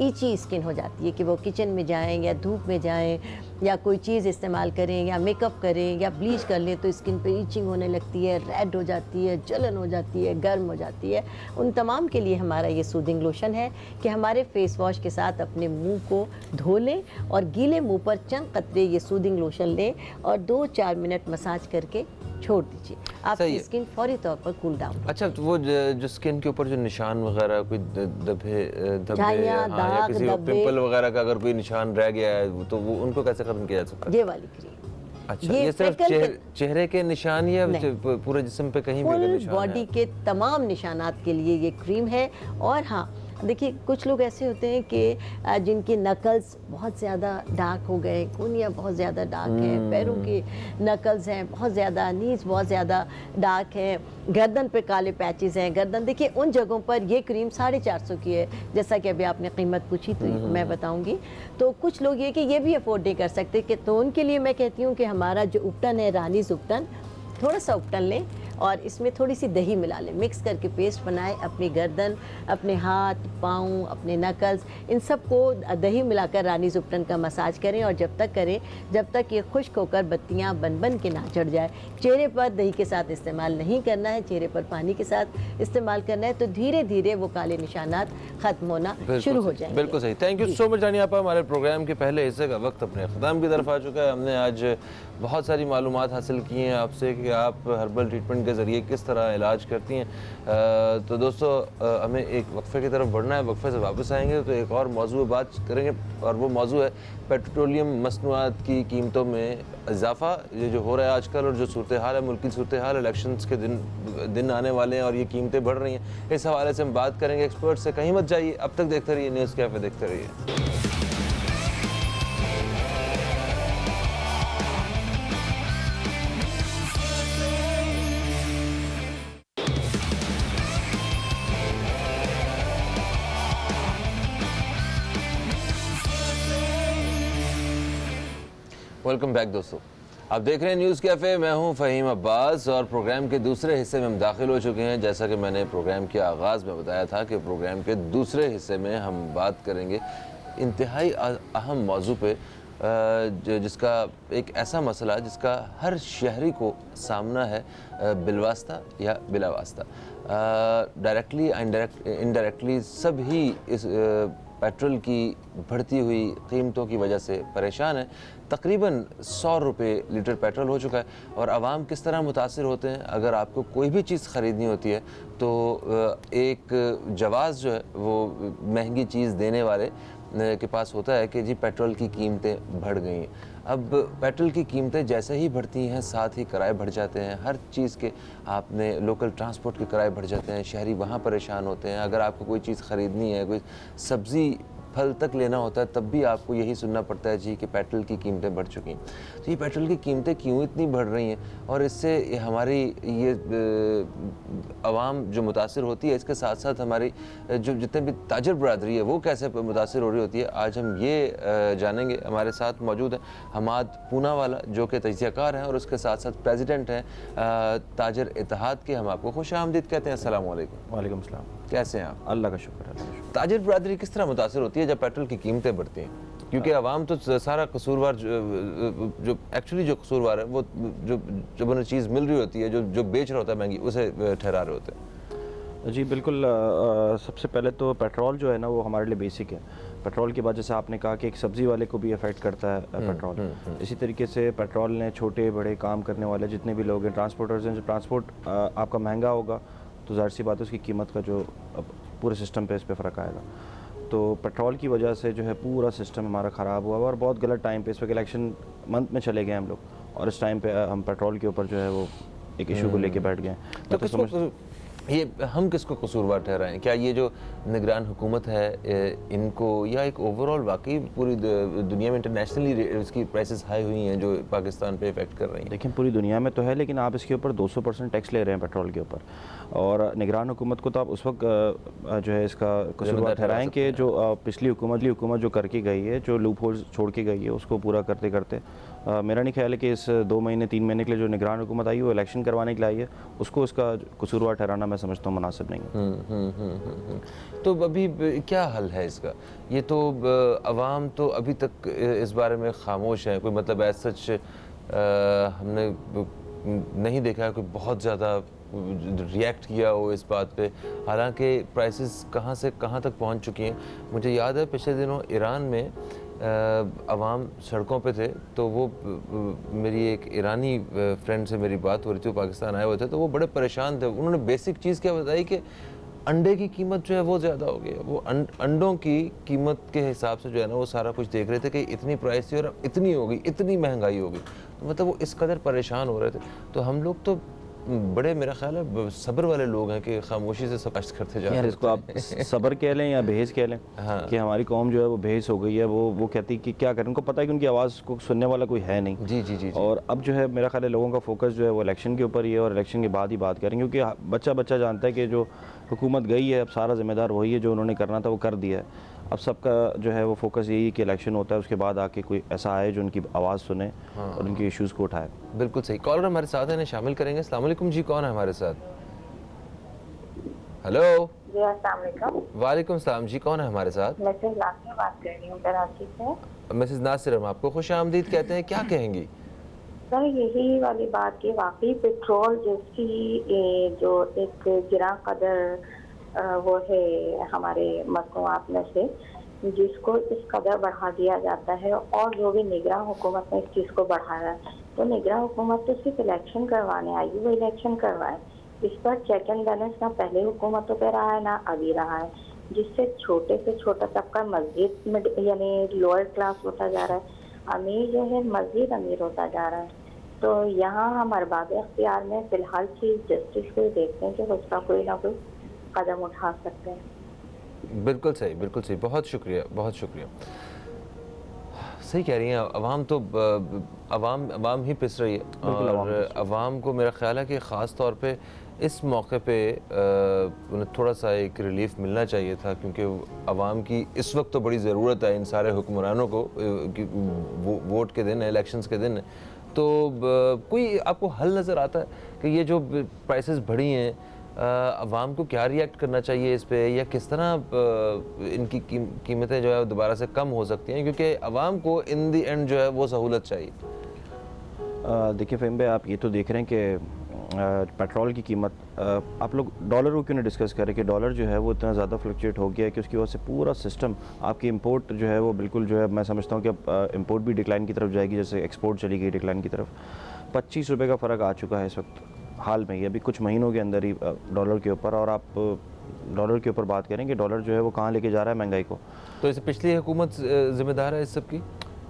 ईची स्किन हो जाती है कि वो किचन में जाएं या धूप में जाएं या कोई चीज़ इस्तेमाल करें या मेकअप करें या ब्लीच कर लें तो स्किन पे ईचिंग होने लगती है, रेड हो जाती है, जलन हो जाती है, गर्म हो जाती है। उन तमाम के लिए हमारा ये सूदिंग लोशन है कि हमारे फेस वॉश के साथ अपने मुंह को धो लें और गीले मुंह पर चंद कतरे ये सूदिंग लोशन लें और 2-4 मिनट मसाज करके छोड़ दीजिए, सही आपकी है। स्किन फौरी तौर पर कूल डाउन। अच्छा, तो वो जो स्किन के ऊपर जो निशान वगैरह, कोई धब्बे झाइयाँ, या दाग, किसी को धब्बे। पिंपल वगैरह का अगर कोई निशान रह गया है तो वो उनको कैसे खत्म किया जा सकता है? ये वाली क्रीम अच्छा, ये ये सिर्फ freckle चेहरे के निशान या नहीं। पूरे जिस्म पे कहीं भी अगर फुल निशान बॉडी है? के तमाम निशानात के लिए ये क्रीम है। और हाँ, देखिए कुछ लोग ऐसे होते हैं कि जिनकी नकल्स बहुत ज़्यादा डार्क हो गए, कोनियाँ बहुत ज़्यादा डार्क हैं, पैरों की नकल्स हैं बहुत ज़्यादा, नीज बहुत ज़्यादा डार्क हैं, गर्दन पे काले पैचेस हैं। गर्दन देखिए उन जगहों पर ये क्रीम 450 की है, जैसा कि अभी आपने कीमत पूछी तो मैं बताऊंगी। तो कुछ लोग ये कि ये भी अफोर्ड नहीं कर सकते, कि तो उनके लिए मैं कहती हूँ कि हमारा जो उपटन है, रानीज़ उपटन, थोड़ा सा उपटन लें और इसमें थोड़ी सी दही मिला लें, मिक्स करके पेस्ट बनाएं। अपनी गर्दन, अपने हाथ, पाँव, अपने नकल्स, इन सब को दही मिलाकर रानीज़ उपटन का मसाज करें, और जब तक करें जब तक ये खुश्क होकर बत्तियाँ बन बन के ना चढ़ जाए। चेहरे पर दही के साथ इस्तेमाल नहीं करना है, चेहरे पर पानी के साथ इस्तेमाल करना है, तो धीरे धीरे वो काले निशानात ख़त्म होना शुरू हो जाएंगे। बिल्कुल सही। थैंक यू सो मच रानी आपा। हमारे प्रोग्राम के पहले हिस्से का वक्त अपने ख़त्म की तरफ आ चुका है। हमने आज बहुत सारी मालूमात हासिल की हैं आपसे कि आप हर्बल ट्रीटमेंट के ज़रिए किस तरह इलाज करती हैं। तो दोस्तों हमें एक वक्फे की तरफ बढ़ना है। वक्फे से वापस आएंगे तो एक और मौजू बात करेंगे, और वो मौजू है पेट्रोलियम मसनूआत की कीमतों में इजाफा, ये जो हो रहा है आजकल, और जो सूरत हाल है, मुल्की सूरत हाल, इलेक्शंस के दिन आने वाले हैं और ये कीमतें बढ़ रही हैं। इस हवाले से हम बात करेंगे एक्सपर्ट से। कहीं मत जाइए, अब तक देखते रहिए न्यूज़ कैफ़े, देखते रहिए। वेलकम बैक दोस्तों, आप देख रहे हैं न्यूज़ कैफ़े। मैं हूं फ़हीम अब्बास और प्रोग्राम के दूसरे हिस्से में हम दाखिल हो चुके हैं। जैसा कि मैंने प्रोग्राम के आगाज़ में बताया था कि प्रोग्राम के दूसरे हिस्से में हम बात करेंगे इंतहाई अहम मौजू पे, जिसका एक ऐसा मसला जिसका हर शहरी को सामना है, बिलवास्ता या बिलावास्ता। डायरेक्टली इनडायरेक्टली सब ही इस पेट्रोल की बढ़ती हुई कीमतों की वजह से परेशान है। तकरीबन 100 रुपये लीटर पेट्रोल हो चुका है, और आवाम किस तरह मुतासिर होते हैं। अगर आपको कोई भी चीज़ ख़रीदनी होती है तो एक जवाज़ जो है वो महंगी चीज़ देने वाले के पास होता है कि जी पेट्रोल की कीमतें बढ़ गई हैं। अब पेट्रोल की कीमतें जैसे ही बढ़ती हैं, साथ ही किराए बढ़ जाते हैं। हर चीज़ के आपने लोकल ट्रांसपोर्ट के किराए बढ़ जाते हैं, शहरी वहाँ परेशान होते हैं। अगर आपको कोई चीज़ ख़रीदनी है, कोई सब्ज़ी फल तक लेना होता है, तब भी आपको यही सुनना पड़ता है जी कि पेट्रोल की कीमतें बढ़ चुकी हैं। तो ये पेट्रोल की कीमतें क्यों इतनी बढ़ रही हैं, और इससे हमारी ये आवाम जो मुतासिर होती है, इसके साथ साथ हमारी जो जितने भी ताजर बरादरी है वो कैसे मुतासिर हो रही होती है, आज हम ये जानेंगे। हमारे साथ मौजूद हैं हमाद पूनावाला, जो कि तजियाकार हैं और उसके साथ साथ प्रेसिडेंट हैं ताजर इत्तेहाद के। हम आपको खुश आमदीद कहते हैं। अस्सलाम वालेकुम। वालेकुम सलाम। कैसे हैं आप? अल्लाह का शुक्र है। ताजिर बरादरी किस तरह मुतासिर होती है जब पेट्रोल की कीमतें बढ़ती हैं? क्योंकि आवाम तो सारा कसूरवार, जो एक्चुअली जो कसूरवार है, वो जब उन्हें चीज़ मिल रही होती है, जो बेच रहा होता है महंगी, उसे ठहरा रहे होते हैं। जी बिल्कुल। सबसे पहले तो पेट्रोल जो है ना वो हमारे लिए बेसिक है। पेट्रोल की वजह से आपने कहा कि एक सब्ज़ी वाले को भी अफेक्ट करता है पेट्रोल। इसी तरीके से पेट्रोल ने छोटे बड़े काम करने वाले जितने भी लोग हैं, ट्रांसपोर्टर्स हैं, जो ट्रांसपोर्ट आपका महंगा होगा तो ज़ाहिर सी बात है उसकी कीमत का जो पूरे सिस्टम पे इस पर फ़र्क आएगा। तो पेट्रोल की वजह से जो है पूरा सिस्टम हमारा ख़राब हुआ और बहुत गलत टाइम पे, इस वक्त इलेक्शन मंथ में चले गए हम लोग, और इस टाइम पे हम पेट्रोल के ऊपर जो है वो एक इशू को लेके बैठ गए। तो ये हम किसको कसूरवार ठहराएं? क्या ये जो निगरान हुकूमत है इनको, या एक ओवरऑल वाकई पूरी दुनिया में इंटरनेशनली इसकी प्राइसेस हाई हुई हैं जो पाकिस्तान पे इफेक्ट कर रही हैं? देखिए पूरी दुनिया में तो है, लेकिन आप इसके ऊपर 200% टैक्स ले रहे हैं पेट्रोल के ऊपर, और निगरान हुकूमत को तो आप उस वक्त जो है इसका कसूरवार ठहराएं कि जो पिछली हुकूमत जो करके गई है, जो लूप होल्स छोड़ के गई है, उसको पूरा करते करते मेरा नहीं ख्याल है कि इस 2 महीने 3 महीने के लिए जो निगरान हुकूमत आई है वो इलेक्शन करवाने के लिए आई है, उसको इसका कसूरवार ठहराना मैं समझता हूँ मुनासिब नहीं है। तो अभी क्या हल है इसका? ये तो अवाम तो अभी तक इस बारे में खामोश है। कोई मतलब ऐसा सच हमने नहीं देखा कोई बहुत ज़्यादा रिएक्ट किया हो इस बात पे। हालांकि प्राइसेस कहाँ से कहाँ तक पहुँच चुकी हैं। मुझे याद है पिछले दिनों ईरान में अवाम सड़कों पे थे, तो वो मेरी एक ईरानी फ्रेंड से मेरी बात हो रही थी, वो पाकिस्तान आए हुए थे, तो वो बड़े परेशान थे। उन्होंने बेसिक चीज़ क्या बताई कि अंडे की कीमत जो है वो ज़्यादा हो गई है। वो अंडों की कीमत के हिसाब से जो है ना वो सारा कुछ देख रहे थे कि इतनी प्राइस थी और इतनी हो गई, इतनी महंगाई हो गई। तो मतलब वो इस कदर परेशान हो रहे थे। तो हम लोग तो बड़े मेरा ख्याल है सब्र वाले लोग हैं कि खामोशी से सब करते जा रहे हैं। यार इसको आप सब्र कह लें या बहेज कह लें, हाँ। कि हमारी कौम जो है वो बहेज हो गई है। वो कहती कि क्या करें, उनको पता है कि उनकी आवाज़ को सुनने वाला कोई है नहीं। जी जी जी, जी। और अब जो है मेरा ख्याल है लोगों का फोकस जो है वो इलेक्शन के ऊपर ही है, और इलेक्शन के बाद ही बात करेंगे, क्योंकि बच्चा जानता है कि जो हुकूमत गई है अब सारा जिम्मेदार वही है, जो उन्होंने करना था वो कर दिया है। अब सबका जो है वो फोकस यही है कि इलेक्शन होता है, उसके बाद आके कोई ऐसा आए जो उनकी आवाज़ सुने और उनके इश्यूज़ को उठाए। बिल्कुल सही। कॉलर हमारे साथ है, इन्हें शामिल करेंगे। अस्सलाम वालेकुम जी, कौन है हमारे साथ? हेलो। जी अस्सलाम वालेकुम। वालेकुम सलाम जी, कौन है हमारे साथ? मिसेस नासिर बात कर रही हूँ कराची से। मिसेस नासिर, हम आपको खुश आमदीद कहते हैं, क्या कहेंगी? सर यही वाली बात कि वाकई पेट्रोल जिसकी जो एक गिरा कदर वो है हमारे मसनूआत में से, जिसको इस कदर बढ़ा दिया जाता है, और जो भी निगरां हुकूमत ने इस चीज़ को बढ़ाया है, तो निगरां हुकूमत तो सिर्फ इलेक्शन करवाने आई, वो इलेक्शन करवाए। इस पर चेक एंड बैलेंस ना पहले हुकूमतों पे रहा है ना अभी रहा है, जिससे छोटे से छोटा तबका मस्जिद में यानी लोअर क्लास होता जा रहा है, अमीर जो है मस्जिद अमीर होता जा रहा है। तो यहाँ हम अरबाब अख्तियार में फ़िलहाल चीफ जस्टिस को देखते हैं कि उसका कोई ना कोई कदम उठा सकते हैं। बिल्कुल सही, बिल्कुल सही, बहुत शुक्रिया, बहुत शुक्रिया। सही कह रही हैं, अवाम तो अवाम ही पिस रही है और अवाम को मेरा ख्याल है कि ख़ास तौर पे इस मौके पे उन्हें थोड़ा सा एक रिलीफ मिलना चाहिए था, क्योंकि अवाम की इस वक्त तो बड़ी ज़रूरत है इन सारे हुक्मरानों को कि वोट के दिन है, इलेक्शंस के दिन है। तो कोई आपको हल नज़र आता है कि ये जो प्राइसेस बढ़ी हैं, अवाम को क्या रिएक्ट करना चाहिए इस पे, या किस तरह इनकी कीमतें जो है दोबारा से कम हो सकती हैं, क्योंकि अवाम को इन दी एंड जो है वो सहूलत चाहिए। देखिए फ़हीम भाई, आप ये तो देख रहे हैं कि पेट्रोल की कीमत, आप लोग डॉलर को क्यों नहीं डिस्कस करें कि डॉलर जो है वो इतना ज़्यादा फ्लक्चुएट हो गया है कि उसकी वजह से पूरा सिस्टम, आपकी इंपोर्ट जो है वो बिल्कुल जो है, मैं समझता हूँ कि अब इंपोर्ट भी डिक्लाइन की तरफ जाएगी जैसे एक्सपोर्ट चली गई डिक्लाइन की तरफ। 25 रुपये का फ़र्क आ चुका है इस वक्त हाल में ही, अभी कुछ महीनों के अंदर ही डॉलर के ऊपर। और आप डॉलर के ऊपर बात करें कि डॉलर जो है वो कहाँ लेके जा रहा है महंगाई को। तो इसे पिछली हुकूमत ज़िम्मेदार है इस सब की?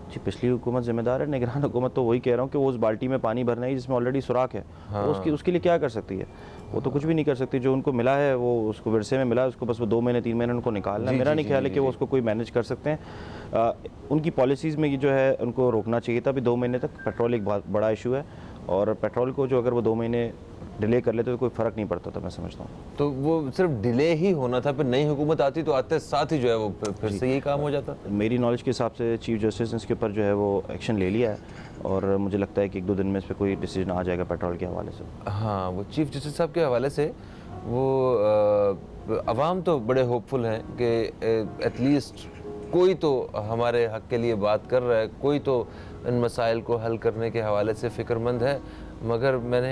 जी, पिछली हुकूमत ज़िम्मेदार है, निगरान हुकूमत तो वही कह रहा हूँ कि वो उस बाल्टी में पानी भरना है जिसमें ऑलरेडी सुराख है। हाँ। तो उसके लिए क्या कर सकती है? वो तो कुछ भी नहीं कर सकती। जो उनको मिला है वो उसको विरसे में मिला है, उसको बस वो 2 महीने 3 महीने उनको निकालना है। मेरा नहीं ख्याल है कि वो उसको कोई मैनेज कर सकते हैं। उनकी पॉलिसीज़ में ये जो है उनको रोकना चाहिए था। अभी 2 महीने तक पेट्रोल एक बहुत बड़ा इशू है, और पेट्रोल को जो अगर वो 2 महीने डिले कर लेते तो कोई फ़र्क नहीं पड़ता था, मैं समझता हूँ। तो वो सिर्फ डिले ही होना था, फिर नई हुकूमत आती तो आते साथ ही जो है वो फिर से यही काम हो जाता। मेरी नॉलेज के हिसाब से चीफ जस्टिस ने इसके ऊपर जो है वो एक्शन ले लिया है, और मुझे लगता है कि 1-2 दिन में इस पर कोई डिसीजन आ जाएगा पेट्रोल के हवाले से। हाँ, वो चीफ जस्टिस साहब के हवाले से वो अवाम तो बड़े होपफुल हैं कि एटलीस्ट कोई तो हमारे हक़ के लिए बात कर रहा है, कोई तो इन मसाइल को हल करने के हवाले से फ़िक्रमंद है। मगर मैंने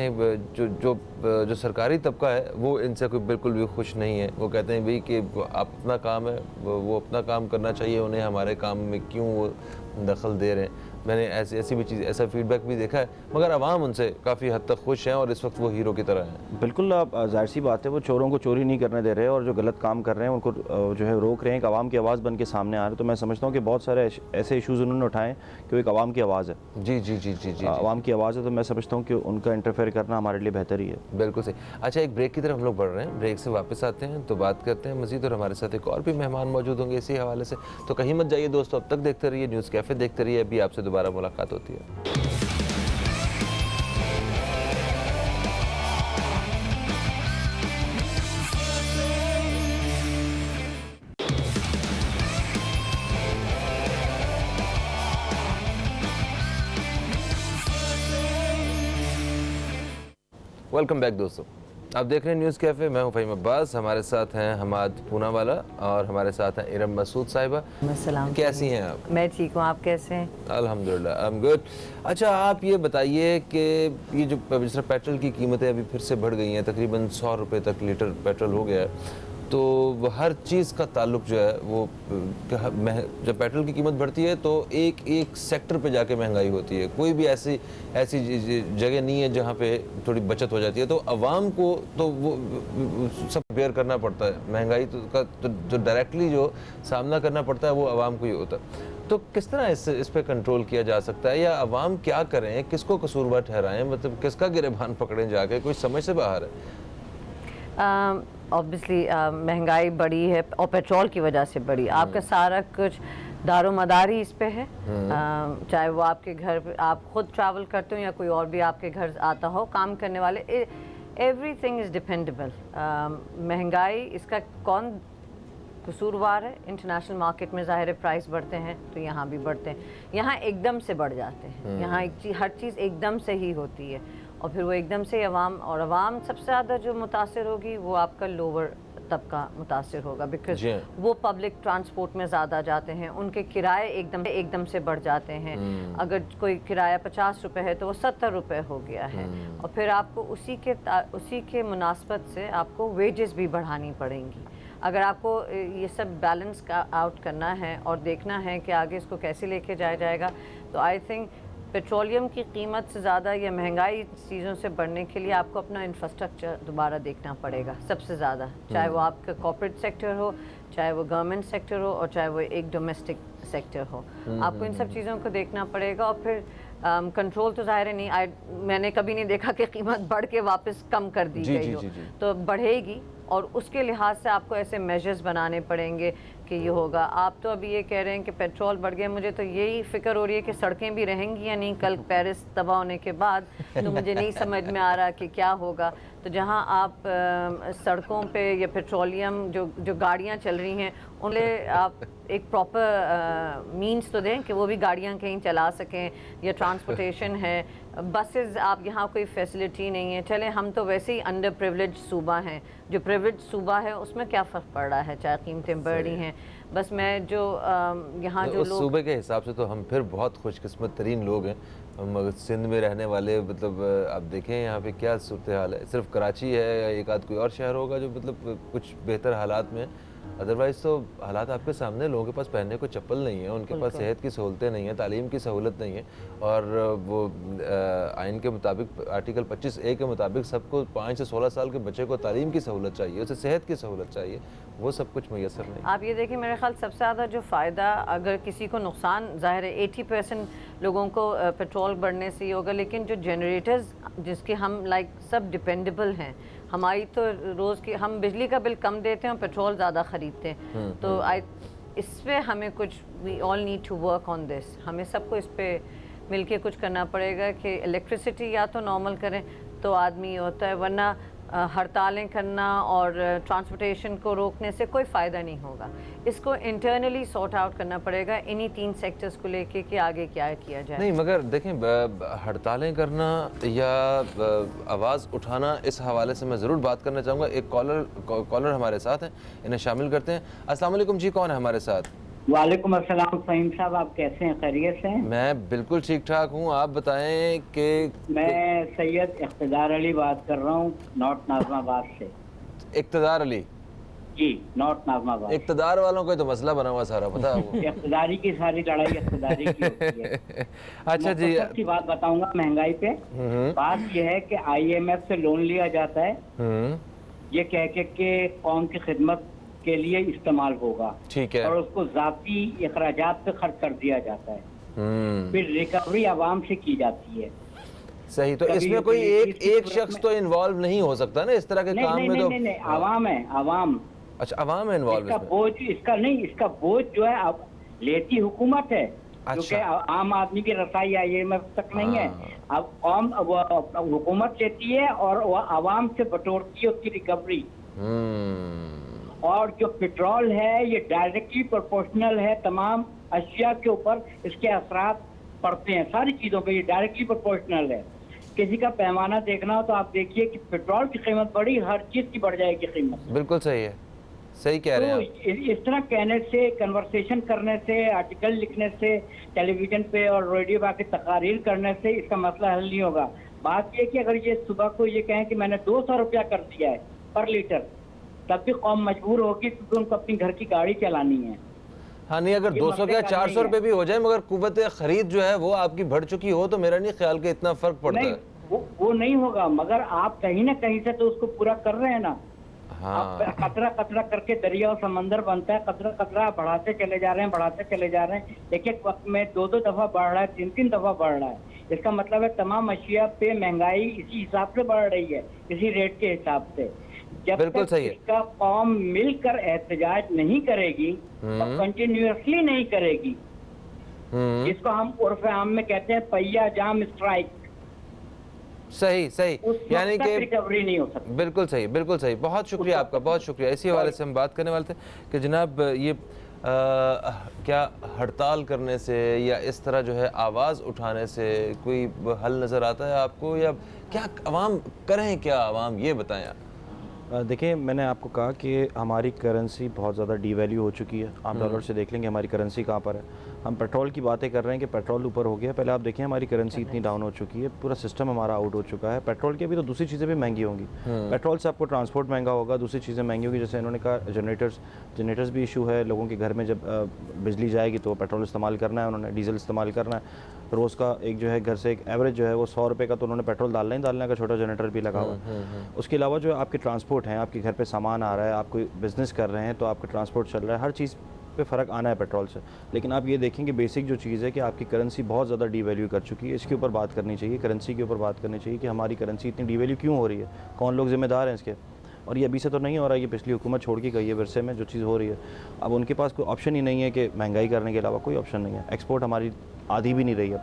जो सरकारी तबका है वो इनसे कोई बिल्कुल भी खुश नहीं है। वो कहते हैं भाई कि आप अपना काम है, वो अपना काम करना चाहिए, उन्हें हमारे काम में क्यों वो दखल दे रहे हैं। मैंने ऐसी भी चीज़, ऐसा फीडबैक भी देखा है, मगर अवाम उनसे काफ़ी हद तक खुश हैं और इस वक्त वो हीरो की तरह हैं। बिल्कुल, आप जाहिर सी बात है, वो चोरों को चोरी नहीं करने दे रहे, और जो गलत काम कर रहे हैं उनको जो है रोक रहे हैं, एक आवाम की आवाज़ बन के सामने आ रहे हैं। तो मैं समझता हूँ कि बहुत सारे ऐसे इशूज़ उन्होंने उठाए कि वो एक आवाम की आवाज़ है। जी जी जी जी जी, आवाम की आवाज़ है, तो मैं समझता हूँ कि उनका इंटरफेयर करना हमारे लिए बेहतर ही है। बिल्कुल सही। अच्छा, एक ब्रेक की तरफ हम लोग बढ़ रहे हैं, ब्रेक से वापस आते हैं तो बात करते हैं मज़ीद, और हमारे साथ एक और भी मेहमान मौजूद होंगे इसी हवाले से। तो कहीं मत जाइए दोस्तों, अब तक देखते रहिए न्यूज़ कैफ़े, देखते रहिए, अभी आपसे दोबारा मुलाकात होती है। वेलकम बैक दोस्तों, आप देख रहे हैं न्यूज़ कैफ़े। मैं हूं फ़हीम अब्बास, हमारे साथ हैं हमाद पूनावाला और हमारे साथ हैं इरम मसूद साहिबा। अस्सलाम। कैसी हैं आप? मैं ठीक हूँ, आप कैसे हैं? अल्हम्दुलिल्लाह, आई एम गुड। अच्छा, आप ये बताइए कि ये जो जिस तरह पेट्रोल की कीमतें अभी फिर से बढ़ गई हैं, तकरीबन 100 रुपये तक लीटर पेट्रोल हो गया है, तो हर चीज़ का ताल्लुक जो है वो जब पेट्रोल की कीमत बढ़ती है तो एक सेक्टर पे जाके महंगाई होती है। कोई भी ऐसी जगह नहीं है जहाँ पे थोड़ी बचत हो जाती है। तो अवाम को तो वो सब बेयर करना पड़ता है, महंगाई का जो डायरेक्टली जो सामना करना पड़ता है वो अवाम को ही होता है। तो किस तरह इस पे कंट्रोल किया जा सकता है, या अवाम क्या करें, किसको कसूरवार ठहराएं, मतलब किसका गिरबान पकड़ें जाके, कोई समझ से बाहर है। ऑब्वियसली महंगाई बढ़ी है और पेट्रोल की वजह से बढ़ी। आपका सारा कुछ दारोमदार ही इस पे है। चाहे वो आपके घर पे आप खुद ट्रैवल करते हो या कोई और भी आपके घर आता हो काम करने वाले, एवरीथिंग इज़ डिपेंडेबल। महंगाई इसका कौन कसूरवार है। इंटरनेशनल मार्केट में ज़ाहिर है प्राइस बढ़ते हैं तो यहाँ भी बढ़ते हैं, यहाँ एकदम से बढ़ जाते हैं। यहाँ हर चीज़ एकदम से ही होती है और फिर वो एकदम से अवाम सबसे ज़्यादा जो मुतासिर होगी वो आपका लोअर तबका मुतासिर होगा, बिकॉज वो पब्लिक ट्रांसपोर्ट में ज़्यादा जाते हैं, उनके किराए एकदम से बढ़ जाते हैं। अगर कोई किराया 50 रुपये है तो वो 70 रुपये हो गया है और फिर आपको उसी के मुनासबत से आपको वेजेस भी बढ़ानी पड़ेंगी। अगर आपको ये सब बैलेंस आउट करना है और देखना है कि आगे इसको कैसे लेके जाया जाएगा, तो आई थिंक पेट्रोलियम की कीमत से ज़्यादा या महंगाई चीज़ों से बढ़ने के लिए आपको अपना इंफ्रास्ट्रक्चर दोबारा देखना पड़ेगा सबसे ज़्यादा, चाहे वो आपका कॉर्पोरेट सेक्टर हो, चाहे वो गवर्नमेंट सेक्टर हो और चाहे वो एक डोमेस्टिक सेक्टर हो। आपको इन सब चीज़ों को देखना पड़ेगा और फिर कंट्रोल तो ज़ाहिर है नहीं, मैंने कभी नहीं देखा कि कीमत बढ़ के वापस कम कर दी गई हो, तो बढ़ेगी और उसके लिहाज से आपको ऐसे मेजर्स बनाने पड़ेंगे कि ये होगा। आप तो अभी ये कह रहे हैं कि पेट्रोल बढ़ गया, मुझे तो यही फिक्र हो रही है कि सड़कें भी रहेंगी या नहीं कल पेरिस तबाह होने के बाद, तो मुझे नहीं समझ में आ रहा कि क्या होगा। तो जहाँ आप सड़कों पे या पेट्रोलियम जो गाड़ियाँ चल रही हैं उन्हें आप एक प्रॉपर मींस तो दें कि वो भी गाड़ियाँ कहीं चला सकें, या ट्रांसपोर्टेशन है, बसेस आप यहाँ कोई फैसिलिटी नहीं है। चले हम तो वैसे ही अंडर प्रिविलेज सूबा हैं, जो प्रिविलेज सूबा है उसमें क्या फ़र्क पड़ रहा है, चाहे कीमतें बढ़ रही हैं। बस मैं जो यहाँ जो लोग सूबे के हिसाब से तो हम फिर बहुत खुशकिस्मत तरीन लोग हैं, हम सिंध में रहने वाले। मतलब आप देखें यहाँ पे क्या सूरत हाल है, सिर्फ कराची है या एक आध कोई और शहर होगा जो मतलब कुछ बेहतर हालात में, अदरवाइज़ तो हालात आपके सामने। लोगों के पास पहनने को चप्पल नहीं है, उनके पास सेहत की सहूलतें नहीं है, तालीम की सहूलत नहीं है, और वो आइन के मुताबिक आर्टिकल 25A के मुताबिक सबको 5 से 16 साल के बच्चे को तालीम की सहूलत चाहिए, उसे सेहत की सहूलत चाहिए, वो सब कुछ मैसर नहीं। आप ये देखिए, मेरे ख्याल सबसे ज़्यादा जो फ़ायदा, अगर किसी को नुकसान, ज़ाहिर है 80% लोगों को पेट्रोल बढ़ने से ही होगा, लेकिन जो जनरेटर्स जिसके हम सब डिपेंडेबल हैं, हमारी तो रोज़ की हम बिजली का बिल कम देते हैं और पेट्रोल ज़्यादा ख़रीदते हैं, तो इस पे हमें कुछ, we all need to work on this, हमें सबको इस पे मिलके कुछ करना पड़ेगा कि इलेक्ट्रिसिटी या तो नॉर्मल करें तो आदमी होता है, वरना हड़तालें करना और ट्रांसपोर्टेशन को रोकने से कोई फ़ायदा नहीं होगा। इसको इंटरनली सॉर्ट आउट करना पड़ेगा इन्हीं 3 सेक्टर्स को लेके कि आगे क्या किया जाए। नहीं, मगर देखें, हड़तालें करना या आवाज़ उठाना, इस हवाले से मैं ज़रूर बात करना चाहूँगा। एक कॉलर हमारे साथ हैं, इन्हें शामिल करते हैं। अस्सलाम वालेकुम जी, कौन है हमारे साथ? वालेकुम अस्सलाम फ़हीम साहब, आप कैसे हैं, खैरियत से हैं? मैं बिल्कुल ठीक ठाक हूँ, आप बताएं कि मैं सैयद इक़्तिदार अली बात कर रहा हूँ, नॉर्थ नाज़माबाद से। इक़्तिदार अली जी, नॉर्थ नाज़माबाद। इक़्तिदार वालों का तो मसला बना हुआ सारा, पता है वो। इक़्तिदारी की सारी लड़ाई इक़्तिदारी की होती है। अच्छा जी, सबकी बात बताऊंगा महंगाई पे। बात यह है कि IMF से लोन लिया जाता है, ये कह के कौम की खिदमत के लिए इस्तेमाल होगा, ठीक है, और उसको जाती अखराजात पे खर्च कर दिया जाता है, फिर रिकवरी आवाम से की जाती है। सही, तो इसमें कोई एक शख्स तो इन्वॉल्व नहीं हो सकता ना इस तरह के काम में? तो नहीं, आवाम है, आवाम। अच्छा, आवाम है इन्वॉल्व इसका बोझ, इसका बोझ जो है अब लेती हुकूमत है, क्योंकि आम आदमी की रसाई IMF तक नहीं है। अब कौम हुकूमत लेती है और वह आवाम से बटोरती है उसकी रिकवरी। और जो पेट्रोल है ये डायरेक्टली प्रोपोर्शनल है तमाम अशिया के ऊपर, इसके असरात पड़ते हैं सारी चीज़ों पे, ये डायरेक्टली प्रोपोर्शनल है। किसी का पैमाना देखना हो तो आप देखिए कि पेट्रोल की कीमत बढ़ी, हर चीज़ की बढ़ जाएगी कीमत। बिल्कुल सही है, सही कह रहे हैं आप। इस तरह कहने से, कन्वर्सेशन करने से, आर्टिकल लिखने से, टेलीविज़न पे और रेडियो पे आके तकारीर करने से इसका मसला हल नहीं होगा। बात यह कि अगर ये सुबह को ये कहें कि मैंने 200 रुपया कर दिया है पर लीटर, तब भी कौम मजबूर होगी क्योंकि उनको अपनी घर की गाड़ी चलानी है। हाँ, नहीं, अगर 200 क्या 400 रुपए भी हो जाए, मगर कुव्वत खरीद जो है वो आपकी बढ़ चुकी हो, तो मेरा नहीं ख्याल कि इतना फर्क पड़ता है। वो नहीं होगा, मगर आप कहीं ना कहीं से तो उसको पूरा कर रहे हैं ना। हाँ, कतरा कतरा करके दरिया और समंदर बनता है, कतरा कतरा बढ़ाते चले जा रहे हैं, बढ़ाते चले जा रहे हैं। एक एक वक्त में 2-2 दफा बढ़ रहा है, 3-3 दफा बढ़ रहा है। इसका मतलब है तमाम अशिया पे महंगाई इसी हिसाब से बढ़ रही है, इसी रेट के हिसाब से। जब बिल्कुल सही है। इसका कौम मिलकर एहतजाज नहीं करेगी और कंटिन्यूअसली नहीं करेगी, जिसको हम उर्फ आम में कहते हैं पहिया जाम स्ट्राइक, सही सही, उस वक्त यानी तक कि रिकवरी नहीं हो सकती। बिल्कुल सही, बिल्कुल सही। बहुत शुक्रिया आपका, बहुत शुक्रिया। इसी हवाले से हम बात करने वाले थे कि जनाब ये क्या हड़ताल करने से या इस तरह जो है आवाज़ उठाने से कोई हल नज़र आता है आपको, या क्या अवाम करें, क्या अवाम ये बताएं आप। देखिए, मैंने आपको कहा कि हमारी करेंसी बहुत ज़्यादा डीवैल्यू हो चुकी है। आप डॉलर से देख लेंगे हमारी करेंसी कहाँ पर है। हम पेट्रोल की बातें कर रहे हैं कि पेट्रोल ऊपर हो गया, पहले आप देखें हमारी करेंसी इतनी डाउन हो चुकी है, पूरा सिस्टम हमारा आउट हो चुका है। पेट्रोल की भी तो दूसरी चीज़ें भी महंगी होंगी। पेट्रोल से आपको ट्रांसपोर्ट महंगा होगा, दूसरी चीज़ें महंगी होगी। जैसे इन्होंने कहा जनरेटर्स भी इशू है। लोगों के घर में जब बिजली जाएगी तो पेट्रोल इस्तेमाल करना है, उन्होंने डीजल इस्तेमाल करना है। रोज़ का एक जो है घर से एक एवरेज जो है वो 100 रुपये का तो उन्होंने पेट्रोल डालना ही डालने का, छोटा जनरेटर भी लगा हुआ है। उसके अलावा जो आपके ट्रांसपोर्ट हैं, आपके घर पे सामान आ रहा है, आप कोई बिज़नेस कर रहे हैं तो आपका ट्रांसपोर्ट चल रहा है, हर चीज़ पे फ़र्क आना है पेट्रोल से। लेकिन आप ये देखेंगे बेसिक जो चीज़ है कि आपकी करेंसी बहुत ज़्यादा डीवैल्यू कर चुकी है। इसके ऊपर बात करनी चाहिए, करेंसी के ऊपर बात करनी चाहिए कि हमारी करेंसी इतनी डीवैल्यू क्यों हो रही है, कौन लोग ज़िम्मेदार हैं इसके। और ये अभी से तो नहीं हो रहा है, ये पिछली हुकूमत छोड़ के गई है विरसे में जो चीज़ हो रही है। अब उनके पास कोई ऑप्शन ही नहीं है कि महंगाई करने के अलावा कोई ऑप्शन नहीं है। एक्सपोर्ट हमारी आधी भी नहीं रही है।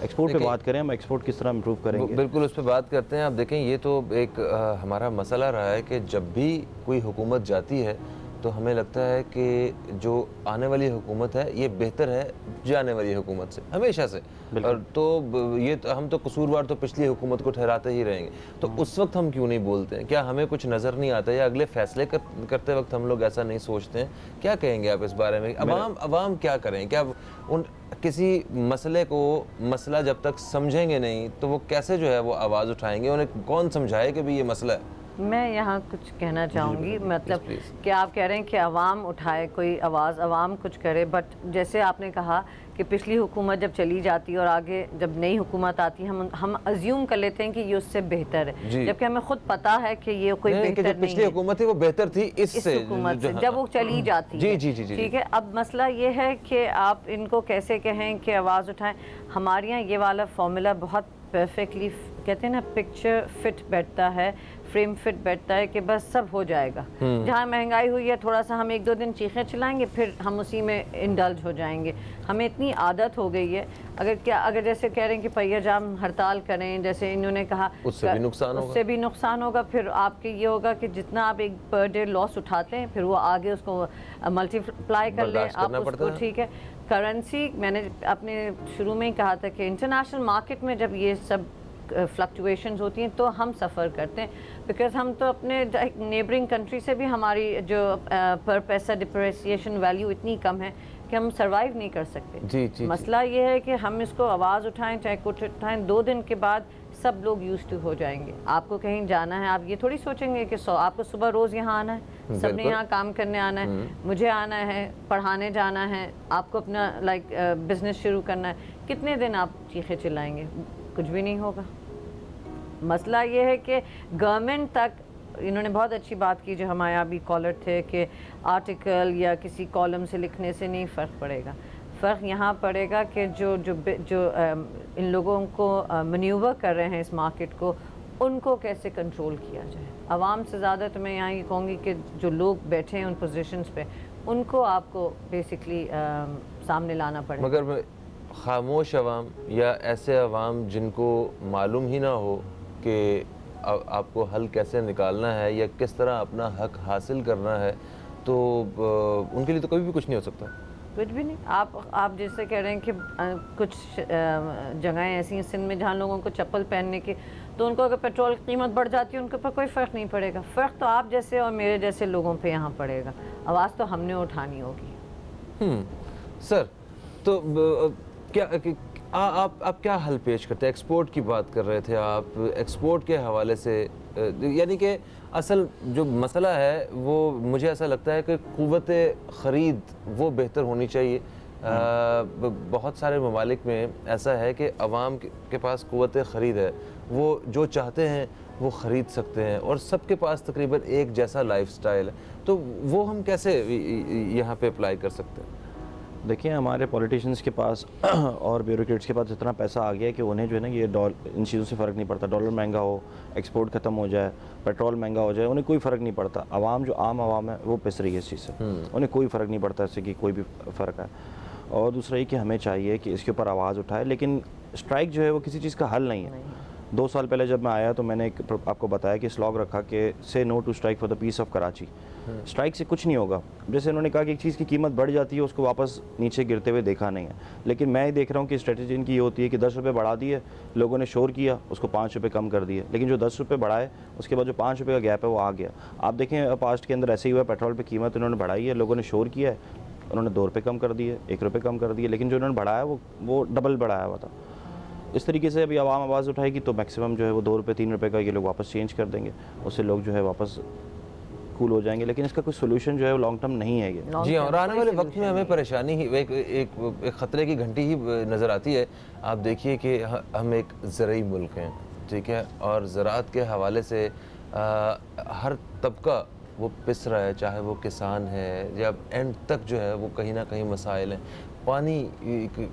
एक्सपोर्ट पे बात करें, हम एक्सपोर्ट किस तरह इम्प्रूव करेंगे, बिल्कुल उस पर बात करते हैं। आप देखें, ये तो एक हमारा मसला रहा है कि जब भी कोई हुकूमत जाती है तो हमें लगता है कि जो आने वाली हुकूमत है ये बेहतर है जाने वाली हुकूमत से, हमेशा से। और तो ये तो हम तो कसूरवार तो पिछली हुकूमत को ठहराते ही रहेंगे। तो उस वक्त हम क्यों नहीं बोलते हैं? क्या हमें कुछ नज़र नहीं आता, या अगले फैसले करते वक्त हम लोग ऐसा नहीं सोचते हैं? क्या कहेंगे आप इस बारे में? अवाम क्या करें? क्या उन किसी मसले को मसला जब तक समझेंगे नहीं तो वो कैसे जो है वो आवाज़ उठाएंगे? उन्हें कौन समझाए कि भी ये मसला है? मैं यहाँ कुछ कहना चाहूँगी, मतलब कि आप कह रहे हैं कि अवाम उठाए कोई आवाज़, अवाम कुछ करे, बट जैसे आपने कहा कि पिछली हुकूमत जब चली जाती है और आगे जब नई हुकूमत आती है हम अज्यूम कर लेते हैं कि ये उससे बेहतर है, जबकि हमें खुद पता है कि ये कोई बेहतर नहीं है। पिछली हुकूमत थी वो बेहतर थी इससे, हुकूमत से जब वो चली जाती है। जी, ठीक है। अब मसला ये है कि आप इनको कैसे कहें कि आवाज़ उठाएं। हमारे यहाँ ये वाला फॉर्मूला बहुत परफेक्टली, कहते हैं ना, पिक्चर फिट बैठता है, फ्रेम फिट बैठता है कि बस सब हो जाएगा। जहाँ महंगाई हुई है थोड़ा सा हम 1-2 दिन चीखें चलाएंगे, फिर हम उसी में इंडल्ज हो जाएंगे। हमें इतनी आदत हो गई है। अगर जैसे कह रहे हैं कि पहिया जाम हड़ताल करें, जैसे इन्होंने कहा, उससे भी नुकसान होगा। फिर आपके ये होगा कि जितना आप एक पर डे लॉस उठाते हैं फिर वो आगे उसको मल्टीप्लाई कर लें आप उसको। ठीक है। करेंसी, मैंने अपने शुरू में ही कहा था कि इंटरनेशनल मार्केट में जब ये सब फ्लक्चुएशंस होती हैं तो हम सफ़र करते हैं, बिकॉज हम तो अपने नेबरिंग कंट्री से भी हमारी जो पर पैसा डिप्रेसिएशन वैल्यू इतनी कम है कि हम सरवाइव नहीं कर सकते। जी, मसला ये है कि हम इसको आवाज़ उठाएं चाहे कुछ उठाएं, 2 दिन के बाद सब लोग यूज्ड टू हो जाएंगे। आपको कहीं जाना है, आप ये थोड़ी सोचेंगे कि आपको सुबह रोज़ यहाँ आना है, सबने यहाँ काम करने आना है, मुझे आना है, पढ़ाने जाना है, आपको अपना बिजनेस शुरू करना है। कितने दिन आप चीखे चिल्लाएंगे? कुछ भी नहीं होगा। मसला ये है कि गवर्नमेंट तक, इन्होंने बहुत अच्छी बात की जो हमारे अभी कॉलर थे कि आर्टिकल या किसी कॉलम से लिखने से नहीं फ़र्क पड़ेगा। फ़र्क यहाँ पड़ेगा कि जो इन लोगों को मैन्यूवर कर रहे हैं इस मार्केट को, उनको कैसे कंट्रोल किया जाए। आवाम से ज़्यादा तो मैं यहाँ ये कहूँगी कि जो लोग बैठे हैं उन पोजीशंस पे, उनको आपको बेसिकली सामने लाना पड़ेगा। मगर खामोश अवाम या ऐसे अवाम जिनको मालूम ही ना हो कि आपको हल कैसे निकालना है या किस तरह अपना हक हासिल करना है, तो उनके लिए तो कभी भी कुछ नहीं हो सकता। कुछ भी नहीं। आप जैसे कह रहे हैं कि कुछ जगहें ऐसी हैं सिंध में जहाँ लोगों को चप्पल पहनने की, तो उनको अगर पेट्रोल की कीमत बढ़ जाती है उनके ऊपर कोई फ़र्क नहीं पड़ेगा। फ़र्क तो आप जैसे और मेरे जैसे लोगों पे यहाँ पड़ेगा। आवाज़ तो हमने उठानी होगी। सर, तो क्या आप क्या हल पेश करते हैं? एक्सपोर्ट की बात कर रहे थे आप, एक्सपोर्ट के हवाले से, यानी कि असल जो मसला है वो मुझे ऐसा लगता है कि क़ुव्वत ख़रीद वो बेहतर होनी चाहिए। बहुत सारे ममालिक में ऐसा है कि अवाम के पास क़ुव्वत ख़रीद है, वो जो चाहते हैं वो ख़रीद सकते हैं और सबके पास तकरीबन एक जैसा लाइफस्टाइल है, तो वो हम कैसे यहाँ पे अप्लाई कर सकते हैं? देखिए, हमारे पॉलिटिशियंस के पास और ब्यूरोक्रेट्स के पास इतना पैसा आ गया है कि उन्हें जो है ना ये इन चीज़ों से फ़र्क नहीं पड़ता। डॉलर महंगा हो, एक्सपोर्ट ख़त्म हो जाए, पेट्रोल महंगा हो जाए, उन्हें कोई फ़र्क नहीं पड़ता। आवाम जो आम आवाम है वो पिस रही है इस चीज़ से, उन्हें कोई फ़र्क नहीं पड़ता इससे कि कोई भी फ़र्क है। और दूसरा ये कि हमें चाहिए कि इसके ऊपर आवाज़ उठाए, लेकिन स्ट्राइक जो है वो किसी चीज़ का हल नहीं है। 2 साल पहले जब मैं आया तो मैंने आपको बताया कि स्लॉग रखा कि से no to strike for the peace of Karachi. Strike से कुछ नहीं होगा। जैसे उन्होंने कहा कि एक चीज़ की कीमत बढ़ जाती है, उसको वापस नीचे गिरते हुए देखा नहीं है। लेकिन मैं देख रहा हूँ कि स्ट्रेटजी इनकी ये होती है कि 10 रुपये बढ़ा दिए, लोगों ने शोर किया, उसको 5 रुपये कम कर दिए। लेकिन जो 10 रुपये बढ़ाए उसके बाद जो 5 रुपये का गैप है वो आ गया। आप देखें पास्ट के अंदर ऐसे ही हुआ, पेट्रोल पर कीमत उन्होंने बढ़ाई है, लोगों ने शोर किया है, उन्होंने 2 रुपये कम कर दिए, 1 रुपये कम कर दिए, लेकिन जो उन्होंने बढ़ाया वो डबल बढ़ाया हुआ था। इस तरीके से अभी आवाम आवाज़ उठाएगी तो मैक्सिमम जो है वो 2 रुपये 3 रुपये का ये लोग वापस चेंज कर देंगे, उससे लोग जो है वापस कूल हो जाएंगे। लेकिन इसका कोई सोल्यूशन जो है वो लॉन्ग टर्म नहीं है ये। जी हाँ, और आने वाले वक्त में हमें परेशानी ही एक ख़तरे की घंटी ही नज़र आती है। आप देखिए कि हम एक ज़रूरी मुल्क हैं, ठीक है, और ज़राअत के हवाले से हर तबका वो पिस रहा है, चाहे वो किसान है या एंड तक जो है वो कहीं ना कहीं मसाइल हैं। पानी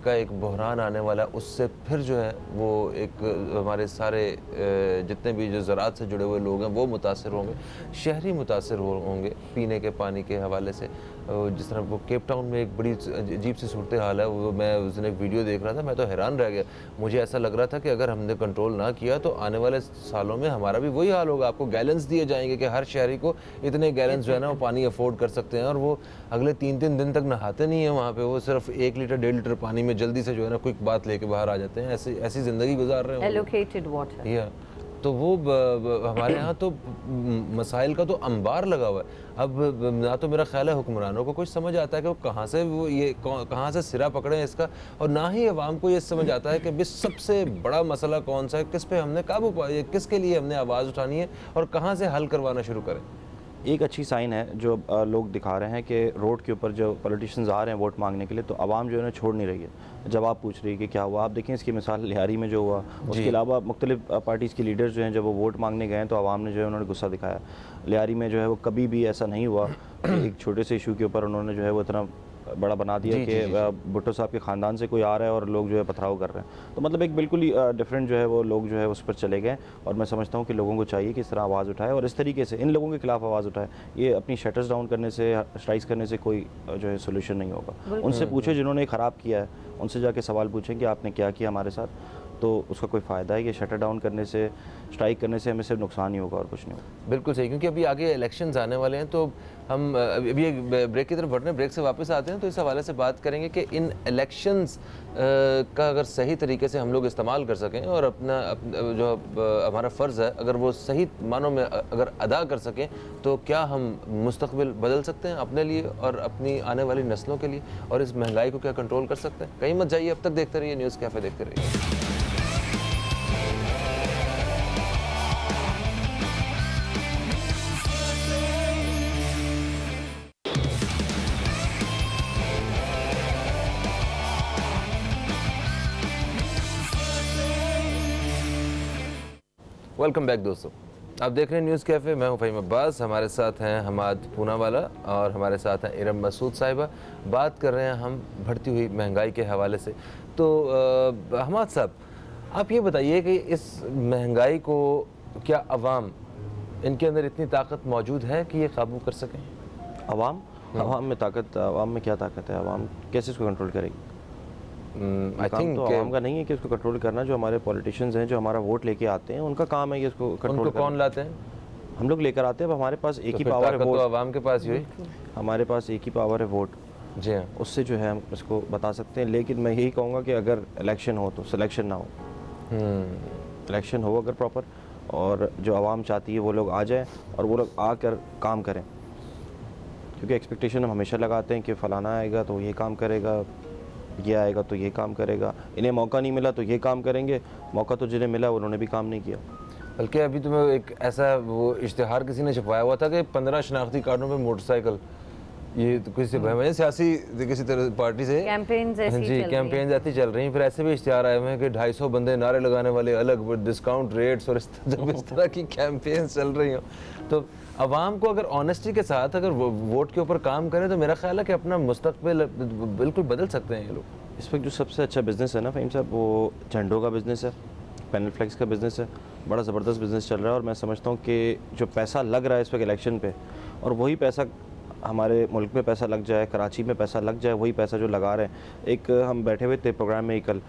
का एक बहरान आने वाला है, उससे फिर जो है वो एक हमारे सारे जितने भी जो ज़राअत से जुड़े हुए लोग हैं वो मुतासर होंगे, शहरी मुतासर होंगे पीने के पानी के हवाले से। जिस तरह वो केप टाउन में एक बड़ी अजीब सी सूरत हाल है, वो मैं उस दिन एक वीडियो देख रहा था, मैं तो हैरान रह गया। मुझे ऐसा लग रहा था कि अगर हमने कंट्रोल ना किया तो आने वाले सालों में हमारा भी वही हाल होगा। आपको गैलन्स दिए जाएंगे कि हर शहरी को इतने गैलन्स जो है ना वो पानी अफोर्ड कर सकते हैं, और वो अगले 3-3 दिन तक नहाते नहीं हैं वहाँ पे, वो सिर्फ 1 लीटर 1.5 लीटर पानी में जल्दी से जो है ना क्विक बात लेके बाहर आ जाते हैं। ऐसी ज़िंदगी गुजार रहे हैं एलोकेटेड वाटर। या तो वो हमारे यहाँ तो मसाइल का तो अंबार लगा हुआ है। अब ना तो मेरा ख्याल है हुक्मरानों को कुछ समझ आता है कि वो कहाँ से सिरा पकड़े इसका, और ना ही अवाम को ये समझ आता है कि बस सबसे बड़ा मसला कौन सा है, किस पे हमने काबू पाया, किसके लिए हमने आवाज़ उठानी है और कहाँ से हल करवाना शुरू करें। एक अच्छी साइन है जो लोग दिखा रहे हैं कि रोड के ऊपर जो पॉलिटिशियंस आ रहे हैं वोट मांगने के लिए, तो आवाम जो है ना छोड़ नहीं रही है। जवाब पूछ रही है कि क्या हुआ। आप देखें इसकी मिसाल लिहारी में जो हुआ, उसके अलावा मुख्तलिफ पार्टीज़ के लीडर्स जो हैं जब वो वोट मांगने गए तो आवाम ने जो है उन्होंने गुस्सा दिखाया। लिहारी में जो है वो कभी भी ऐसा नहीं हुआ कि एक छोटे से इशू के ऊपर उन्होंने जो है वो इतना बड़ा बना दिया कि भुट्टो साहब के ख़ानदान से कोई आ रहा है और लोग जो है पथराव कर रहे हैं। तो मतलब एक बिल्कुल ही डिफरेंट जो है वो लोग जो है उस पर चले गए। और मैं समझता हूँ कि लोगों को चाहिए कि इस तरह आवाज़ उठाए और इस तरीके से इन लोगों के खिलाफ आवाज़ उठाए। ये अपनी शटर्स डाउन करने से, स्ट्राइक्स करने से कोई जो है सोल्यूशन नहीं होगा। उनसे पूछे जिन्होंने ख़राब किया है, उनसे जाके सवाल पूछें कि आपने क्या किया हमारे साथ, तो उसका कोई फ़ायदा है। ये शटर डाउन करने से, स्ट्राइक करने से हमें सिर्फ नुकसान ही होगा और कुछ नहीं होगा। बिल्कुल सही, क्योंकि अभी आगे इलेक्शंस आने वाले हैं, तो हम अभी एक ब्रेक की तरफ बढ़ रहे हैं, ब्रेक से वापस आते हैं तो इस हवाले से बात करेंगे कि इन इलेक्शंस का अगर सही तरीके से हम लोग इस्तेमाल कर सकें और अपना जो हमारा फ़र्ज़ है अगर वो सही मानों में अगर अदा कर सकें, तो क्या हम मुस्तक़बिल बदल सकते हैं अपने लिए और अपनी आने वाली नस्लों के लिए, और इस महंगाई को क्या कंट्रोल कर सकते हैं। कहीं मत जाइए, अब तक देखते रहिए न्यूज़ कैफ़े, देखते रहिए। वेलकम बैक दोस्तों, आप देख रहे हैं न्यूज़ कैफ़े। मैं हूं फ़हीम अब्बास, हमारे साथ हैं हमाद पूनावाला और हमारे साथ हैं इरम मसूद साहिबा। बात कर रहे हैं हम बढ़ती हुई महंगाई के हवाले से। तो हमाद साहब, आप ये बताइए कि इस महंगाई को क्या अवाम, इनके अंदर इतनी ताकत मौजूद है कि ये काबू कर सकें? अवाम में ताकत, अवाम में क्या ताकत है? अवाम कैसे इसको कंट्रोल करेगी? आई थिंक तो आवाम का नहीं है कि उसको कंट्रोल करना। जो हमारे पॉलिटिशियंस हैं, जो हमारा वोट लेके आते हैं, उनका काम है कि इसको कंट्रोल करना। कौन लाते हैं? हम लोग लेकर आते हैं। अब हमारे पास एक ही पावर है, वोट। तो आवाम के पास ही, हमारे पास एक ही पावर है, वोट। जी हाँ, उससे जो है हम इसको बता सकते हैं। लेकिन मैं यही कहूँगा कि अगर इलेक्शन हो तो सिलेक्शन ना हो। इलेक्शन हो अगर प्रॉपर, और जो आवाम चाहती है वो लोग आ जाएँ और वो लोग आकर काम करें। क्योंकि एक्सपेक्टेशन हम हमेशा लगाते हैं कि फ़लाना आएगा तो ये काम करेगा, ये आएगा तो ये काम करेगा, इन्हें मौका नहीं मिला तो ये काम करेंगे। मौका तो जिन्हें मिला उन्होंने भी काम नहीं किया। बल्कि अभी तो मैं एक ऐसा वो इश्तिहार किसी ने छपाया हुआ था कि 15 शनाख्ती कार्डों पे मोटरसाइकिल, ये तो किसी सियासी किसी तरह पार्टी से कैंपेन ऐसी चल रही हैं। फिर ऐसे भी इश्तिहार आए हुए हैं कि 250 बंदे नारे लगाने वाले अलग, डिस्काउंट रेट्स, और इस तरह की कैंपेन चल रही हो। तो अवाम को अगर ऑनेस्टी के साथ अगर वोट के ऊपर काम करें तो मेरा ख्याल है कि अपना मुस्तकबिल बिल्कुल बदल सकते हैं ये लोग। इस वक्त जो सबसे अच्छा बिज़नेस है ना फ़हीम साहब, वो झंडों का बिज़नेस है, पैनल फ्लैग्स का बिज़नेस है। बड़ा ज़बरदस्त बिज़नेस चल रहा है और मैं समझता हूँ कि जो पैसा लग रहा है इस वक्त इलेक्शन पे, और वही पैसा हमारे मुल्क में पैसा लग जाए, कराची में पैसा लग जाए, वही पैसा जो लगा रहे हैं। एक हम बैठे हुए थे प्रोग्राम में ही कल,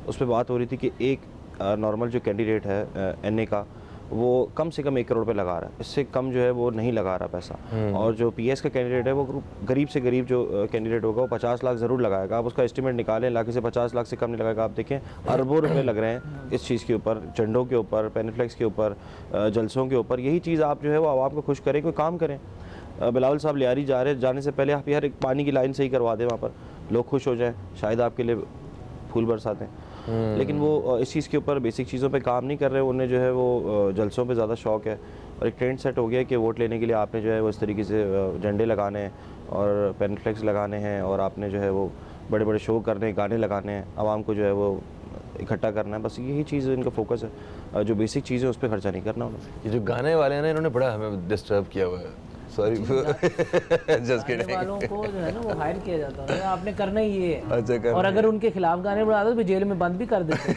उस पर बात हो रही थी कि एक नॉर्मल जो कैंडिडेट है NA का, वो कम से कम 1 करोड़ पे लगा रहा है, इससे कम जो है वो नहीं लगा रहा पैसा। और जो PS का कैंडिडेट है वो गरीब से गरीब जो कैंडिडेट होगा वो 50 लाख ज़रूर लगाएगा। आप उसका एस्टिमेट निकालें, लाख से 50 लाख से कम नहीं लगाएगा। आप देखें अरबों रुपए लग रहे हैं इस चीज़ के ऊपर, झंडों के ऊपर, पेनिफ्लेक्स के ऊपर, जलसों के ऊपर। यही चीज़ आप जो है वो आवाम को खुश करें, कोई काम करें। बिलावल साहब लियारी जा रहे, जाने से पहले आप यार एक पानी की लाइन सही करवा दें वहाँ पर, लोग खुश हो जाएँ, शायद आपके लिए फूल बरसाते हैं। लेकिन वो इस चीज़ के ऊपर बेसिक चीज़ों पे काम नहीं कर रहे। उन्हें जो है वो जलसों पे ज़्यादा शौक है और एक ट्रेंड सेट हो गया कि वोट लेने के लिए आपने जो है वो इस तरीके से झंडे लगाने हैं और पेनफ्लेक्स लगाने हैं और आपने जो है वो बड़े बड़े शो करने हैं, गाने लगाने हैं, आवाम को जो है वो इकट्ठा करना है। बस यही चीज़ इनका फोकस है, जो बेसिक चीज़ें उस पर खर्चा नहीं करना उन्हें। ये जो गाने वाले हैं ना, इन्होंने बड़ा हमें डिस्टर्ब किया हुआ है। Sorry, just kidding. वालों को जो है ना वो हायर किया जाता है, आपने करना ही ये है। अच्छा, और अगर उनके खिलाफ गाने बढ़ा दो तो जेल में बंद भी कर देते।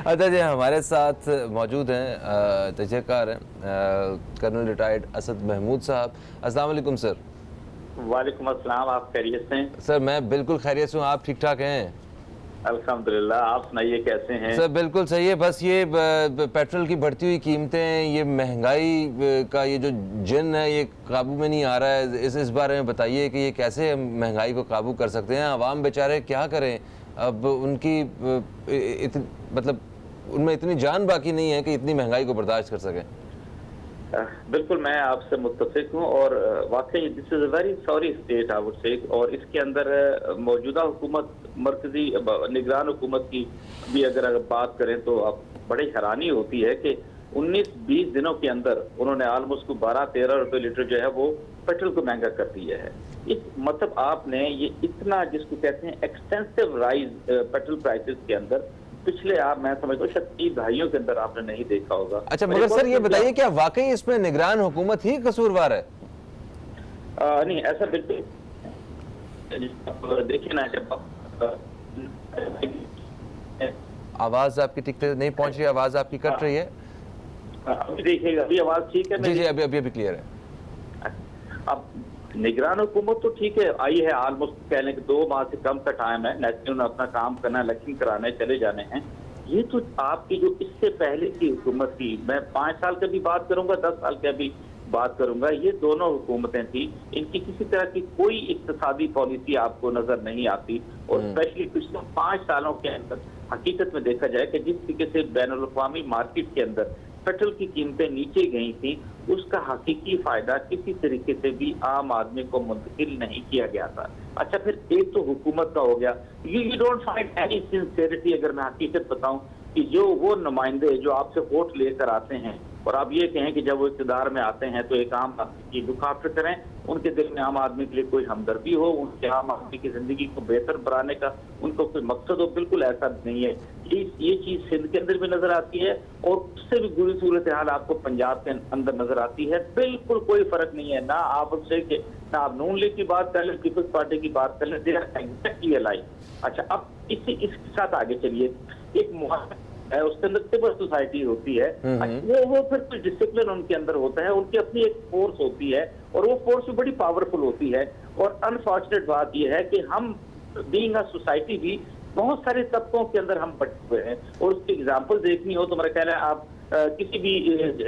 अच्छा जी, हमारे साथ मौजूद हैं तजयकार हैं कर्नल रिटायर्ड असद महमूद साहब। अस्सलाम वालेकुम सर। वालेकुम अस्सलाम, आप खैरियत से हैं? सर मैं बिल्कुल खैरियत से हूँ, आप ठीक ठाक हैं? अल्हम्दुलिल्लाह, आप सुनाइए कैसे हैं? सर बिल्कुल सही है। बस ये पेट्रोल की बढ़ती हुई कीमतें, ये महंगाई का ये जो जिन है ये काबू में नहीं आ रहा है। इस बारे में बताइए कि ये कैसे हम महंगाई को काबू कर सकते हैं। आवाम बेचारे क्या करें, अब उनकी मतलब उनमें इतनी जान बाकी नहीं है कि इतनी महंगाई को बर्दाश्त कर सकें। बिल्कुल, मैं आपसे मुत्तफिक हूँ और वाकई this is a very sorry state I would say. और इसके अंदर मौजूदा हुकूमत, मरकजी निगरान हुकूमत की भी अगर बात करें तो अब बड़ी हैरानी होती है कि 19-20 दिनों के अंदर उन्होंने ऑलमोस्ट 12-13 रुपए लीटर जो है वो पेट्रोल को महंगा कर दिया है। इस मतलब आपने ये इतना जिसको कहते हैं एक्सटेंसिव राइज पेट्रोल प्राइसेस के अंदर पिछले मैं समझता हूँ 30 दहाइयों के अंदर आपने नहीं देखा होगा। अच्छा, मगर सर ये बताइए क्या वाकई इसमें निगरान हुकूमत ही कसूरवार है? नहीं, ऐसा बिल्कुल देखिए ना, जब आवाज आपकी ठीक से नहीं पहुंच रही, आवाज आपकी कट रही है। अभी देखिएगा, अभी आवाज ठीक है? जी जी, अभी क्लियर है। अब निगरान हुकूमत तो ठीक है, आई है ऑलमोस्ट कह लें कि 2 माह से कम का टाइम है। नेशनल ने अपना काम करना, इलेक्शन कराने चले जाने हैं। ये तो आपकी जो इससे पहले की हुकूमत थी, मैं 5 साल की भी बात करूंगा, 10 साल की भी बात करूंगा, ये दोनों हुकूमतें थी, इनकी किसी तरह की कोई इक्तिसादी पॉलिसी आपको नजर नहीं आती। और स्पेशली पिछले 5 सालों के अंदर हकीकत में देखा जाए कि जिस तरीके से बैनुल अक़वामी मार्केट के अंदर पेट्रोल की कीमतें नीचे गई थी, उसका हकीकी फायदा किसी तरीके से भी आम आदमी को मुंतकिल नहीं किया गया था। अच्छा, फिर एक तो हुकूमत का हो गया। You don't find any sincerity, अगर मैं हकीकत बताऊं, कि जो वो नुमाइंदे जो आपसे वोट लेकर आते हैं और आप ये कहें कि जब वो इक़्तिदार में आते हैं तो एक आम आदमी की लुक आफ्टर करें, उनके दिल में आम आदमी के लिए कोई हमदर्दी हो, उनके आम आदमी की जिंदगी को बेहतर बनाने का उनको कोई मकसद हो, बिल्कुल ऐसा नहीं है। ये चीज सिंध के अंदर भी नजर आती है और उससे भी बुरी सूरत हाल आपको पंजाब के अंदर नजर आती है। बिल्कुल कोई फर्क नहीं है, ना आप उससे ना आप नून लीग की बात कर लें, पीपल्स पार्टी की बात कर लें, दे आर एग्जैक्टली अलाइक। अच्छा, अब इसके साथ आगे चलिए। एक है, उसके अंदर सिविल सोसाइटी होती है, वो फिर कुछ डिसिप्लिन उनके अंदर होता है, उनकी अपनी एक फोर्स होती है और वो फोर्स भी बड़ी पावरफुल होती है। और अनफॉर्चुनेट बात यह है कि हम बीइंग अ सोसाइटी भी बहुत सारे तबकों के अंदर हम बटे हुए हैं। और उसकी एग्जाम्पल देखनी हो तो मेरा ख्याल है आप किसी भी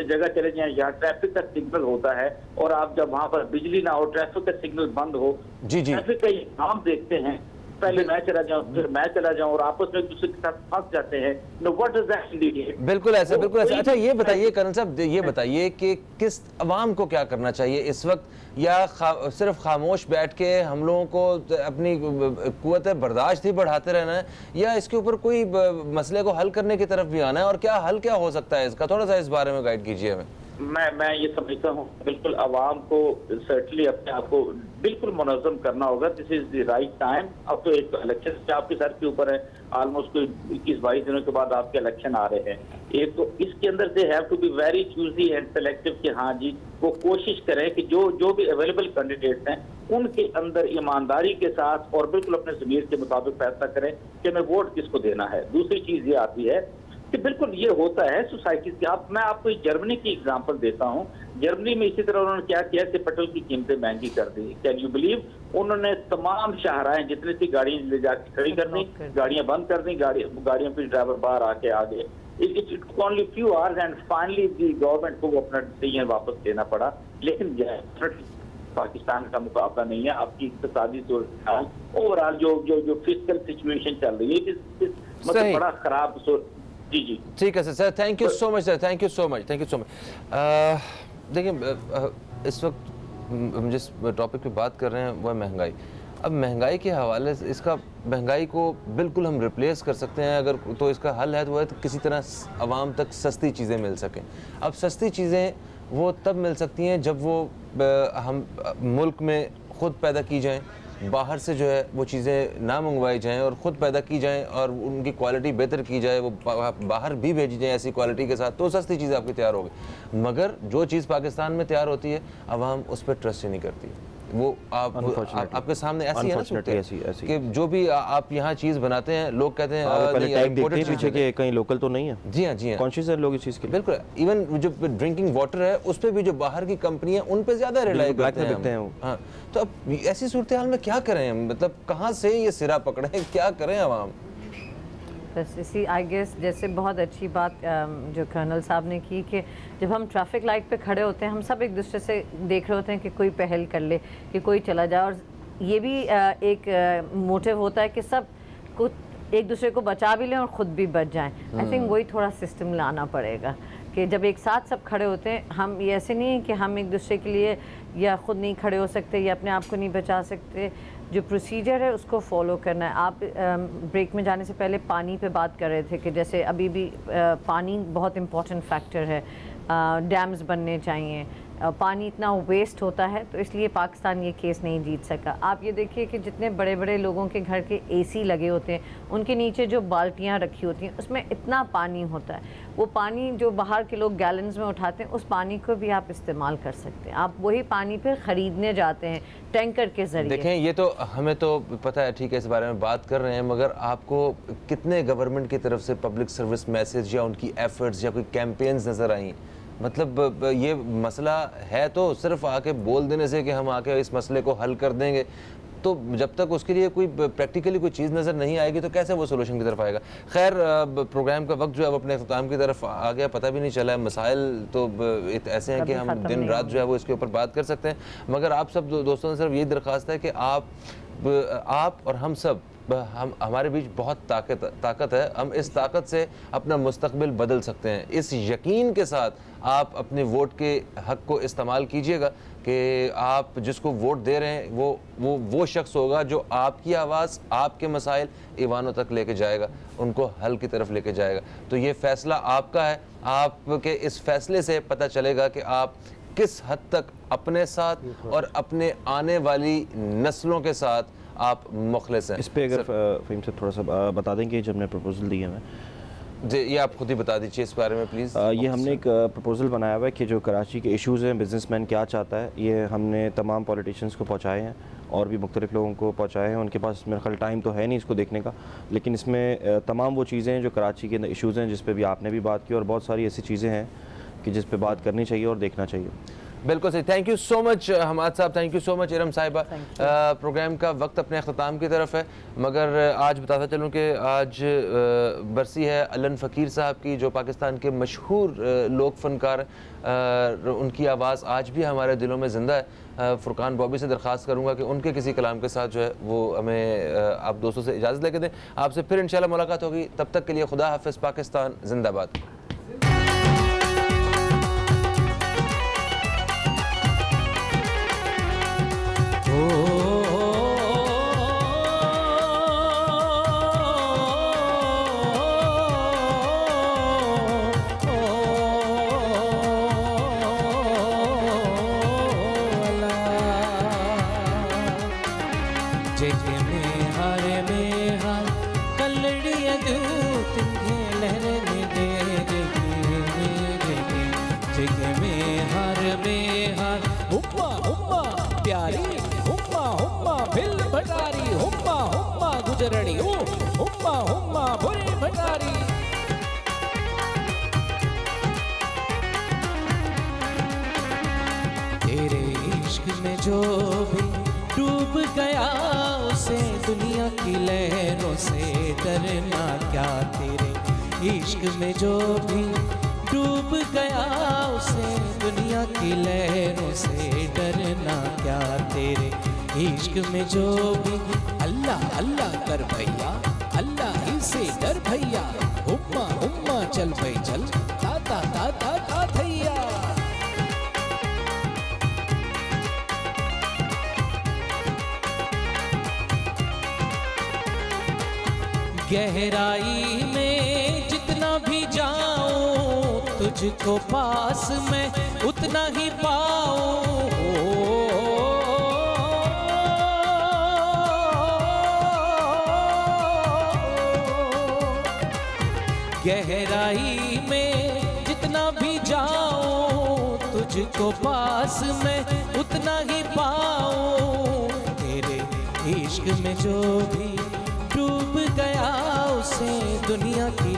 जगह चले जाएं जहाँ ट्रैफिक का सिग्नल होता है और आप जब वहाँ पर बिजली ना हो, ट्रैफिक का सिग्नल बंद हो, ट्रैफिक का नाम देखते हैं, पहले मैं चला जाऊं फिर मैं चला जाऊं और आपस में एक दूसरे के साथ फंस जाते हैं। Know what is that indicate? बिल्कुल ऐसा, बिल्कुल ऐसा। अच्छा, ये बताइए कर्नल साहब, ये बताइए कि किस अवाम को क्या करना चाहिए इस वक्त, या सिर्फ खामोश बैठ के हम लोगों को अपनी कुव्वत बर्दाश्त ही बढ़ाते रहना है, या इसके ऊपर कोई मसले को हल करने की तरफ भी आना है, और क्या हल क्या हो सकता है इसका? थोड़ा सा इस बारे में गाइड कीजिए हमें। मैं ये समझता हूँ बिल्कुल आवाम को सर्टनली अपने आप को बिल्कुल मुनज़्ज़म करना होगा। This is the right time. अब तो एक इलेक्शन आपके सर के ऊपर है, ऑलमोस्ट कोई 21-22 दिनों के बाद आपके इलेक्शन आ रहे हैं। एक तो इसके अंदर they have to be very choosy and selective कि हाँ जी, वो कोशिश करें कि जो भी अवेलेबल कैंडिडेट्स हैं उनके अंदर ईमानदारी के साथ और बिल्कुल अपने ज़मीर के मुताबिक फैसला करें कि हमें वोट किसको देना है। दूसरी चीज ये आती है कि बिल्कुल ये होता है सोसाइटी की। आप मैं आपको जर्मनी की एग्जांपल देता हूं। जर्मनी में इसी तरह उन्होंने क्या किया कि पेट्रोल की कीमतें महंगी कर दी। कैन यू बिलीव, उन्होंने तमाम शाहराएं जितनी थी गाड़ियां ले जाकर खड़ी कर दी, गाड़ियां बंद कर दी, गाड़ियों पे ड्राइवर बाहर आके आ गए। It only few hours and finally the government को अपना डिसीजन वापस लेना पड़ा। लेकिन पाकिस्तान का मुकाबला नहीं है। आपकी इक्तिसादी सूरत ओवरऑल जो फिजिकल सिचुएशन चल रही है मतलब बड़ा खराब। जी जी ठीक है sir, thank you so much sir, thank you so much. देखिए इस वक्त हम जिस टॉपिक पे बात कर रहे हैं वो है महंगाई। अब महंगाई के हवाले से महंगाई को बिल्कुल हम रिप्लेस कर सकते हैं अगर, तो इसका हल है तो वह किसी तरह आवाम तक सस्ती चीज़ें मिल सकें। अब सस्ती चीज़ें वो तब मिल सकती हैं जब वो हम मुल्क में ख़ुद पैदा की जाएं, बाहर से जो है वो चीज़ें ना मंगवाई जाएं और ख़ुद पैदा की जाएं और उनकी क्वालिटी बेहतर की जाए, वो बाहर भी भेजी जाए ऐसी क्वालिटी के साथ, तो सस्ती चीज़ आपकी तैयार होगी। मगर जो चीज़ पाकिस्तान में तैयार होती है आवाम उस पर ट्रस्ट ही नहीं करती। वो आपके सामने ऐसी है ना कि जो भी आप यहाँ चीज़ बनाते हैं लोग कहते हैं पीछे के कहीं लोकल तो नहीं है। जी हाँ कॉन्शियस है लोग इस चीज़ के। बिल्कुल, इवन जो ड्रिंकिंग वाटर है उस पर भी जो बाहर की कंपनियां उन पे ज़्यादा रिलाई करते हैं। हाँ, तो अब ऐसी सूरत हाल में क्या करें, मतलब कहाँ से ये सिरा पकड़ें, क्या करें आवाम? बस इसी आई गेस जैसे बहुत अच्छी बात जो कर्नल साहब ने की कि जब हम ट्रैफिक लाइट पे खड़े होते हैं हम सब एक दूसरे से देख रहे होते हैं कि कोई पहल कर ले, कि कोई चला जाए, और ये भी एक मोटिव होता है कि सब को एक दूसरे को बचा भी लें और ख़ुद भी बच जाएं। आई थिंक वही थोड़ा सिस्टम लाना पड़ेगा कि जब एक साथ सब खड़े होते हैं, हम ये ऐसे नहीं है कि हम एक दूसरे के लिए या ख़ुद नहीं खड़े हो सकते या अपने आप को नहीं बचा सकते। जो प्रोसीजर है उसको फॉलो करना है। आप ब्रेक में जाने से पहले पानी पे बात कर रहे थे कि जैसे अभी भी पानी बहुत इम्पॉर्टेंट फैक्टर है, डैम्स बनने चाहिए, पानी इतना वेस्ट होता है तो इसलिए पाकिस्तान ये केस नहीं जीत सका। आप ये देखिए कि जितने बड़े बड़े लोगों के घर के एसी लगे होते हैं उनके नीचे जो बाल्टियाँ रखी होती हैं उसमें इतना पानी होता है, वो पानी जो बाहर के लोग गैलन्स में उठाते हैं उस पानी को भी आप इस्तेमाल कर सकते हैं। आप वही पानी फिर ख़रीदने जाते हैं टैंकर के ज़रिए। देखें ये तो हमें तो पता है, ठीक है, इस बारे में बात कर रहे हैं, मगर आपको कितने गवर्नमेंट की तरफ से पब्लिक सर्विस मैसेज या उनकी एफर्ट्स या कोई कैंपेन्स नज़र आई? मतलब ये मसला है तो सिर्फ आके बोल देने से कि हम आके इस मसले को हल कर देंगे, तो जब तक उसके लिए कोई प्रैक्टिकली कोई चीज़ नज़र नहीं आएगी तो कैसे वो सोल्यूशन की तरफ आएगा। खैर प्रोग्राम का वक्त जो है अपने अख्ताम की तरफ आ गया, पता भी नहीं चला है। मसाइल तो ऐसे हैं कि हम दिन रात जो है वो इसके ऊपर बात कर सकते हैं, मगर आप सब दोस्तों से सिर्फ यही दरख्वास्त है कि आप और हम सब हमारे बीच बहुत ताकत है, हम इस ताकत से अपना मुस्तकबिल बदल सकते हैं। इस यकीन के साथ आप अपने वोट के हक को इस्तेमाल कीजिएगा कि आप जिसको वोट दे रहे हैं वो शख्स होगा जो आपकी आवाज़, आपके मसाइल ईवानों तक लेके जाएगा, उनको हल की तरफ लेके जाएगा। तो ये फ़ैसला आपका है। आपके इस फैसले से पता चलेगा कि आप किस हद तक अपने साथ और अपने आने वाली नस्लों के साथ आप मुखलिस हैं। इस पे अगर फ़हीम से थोड़ा सा बता देंगे, जब हमने प्रपोजल दिए हैं जी, ये आप खुद ही बता दीजिए इस बारे में प्लीज़। ये हमने एक प्रपोजल बनाया हुआ है कि जो कराची के इश्यूज़ हैं, बिजनेसमैन क्या चाहता है, ये हमने तमाम पॉलिटिशियंस को पहुँचाए हैं और भी मुख्तलिफ लोगों को पहुँचाए हैं। उनके पास मेरा ख्याल टाइम तो है नहीं इसको देखने का, लेकिन इसमें तमाम वो चीज़ें हैं जो कराची के अंदर इश्यूज़ हैं जिस पर भी आपने भी बात की, और बहुत सारी ऐसी चीज़ें हैं कि जिस पर बात करनी चाहिए और देखना चाहिए। बिल्कुल सही, thank you so much Hamad साहब, thank you so much Iram साहिबा। प्रोग्राम का वक्त अपने अख्ताम की तरफ है, मगर आज बताता चलूँ कि आज बरसी है अलन फ़कीर साहब की, जो पाकिस्तान के मशहूर लोक फनकार, उनकी आवाज़ आज भी हमारे दिलों में ज़िंदा है। फुरकान बॉबी से दरख्वास्त करूँगा कि उनके किसी कलाम के साथ जो है वो हमें आप दोस्तों से इजाज़त लेके दें। आपसे फिर इंशाल्लाह मुलाकात होगी, तब तक के लिए खुदा हाफ़िज़, पाकिस्तान जिंदाबाद। गुजरड़ी हुम्मा हुम्मा भुरी भंडारी। डूब गया उसे दुनिया की लहरों से डरना क्या तेरे इश्क में जो भी डूब गया उसे दुनिया की लहरों से डरना क्या तेरे इश्क में जो भी अल्लाह अल्लाह कर भैया अल्लाह ही से डर भैया उम्मा उम्मा चल भाई चल ता ता ता ता ता थैया। गहराई में जितना भी जाऊं तुझको पास में उतना ही पाऊं। गहराई में जितना भी जाऊं तुझको पास में उतना ही पाऊं। तेरे इश्क में जो भी डूब गया उसे दुनिया की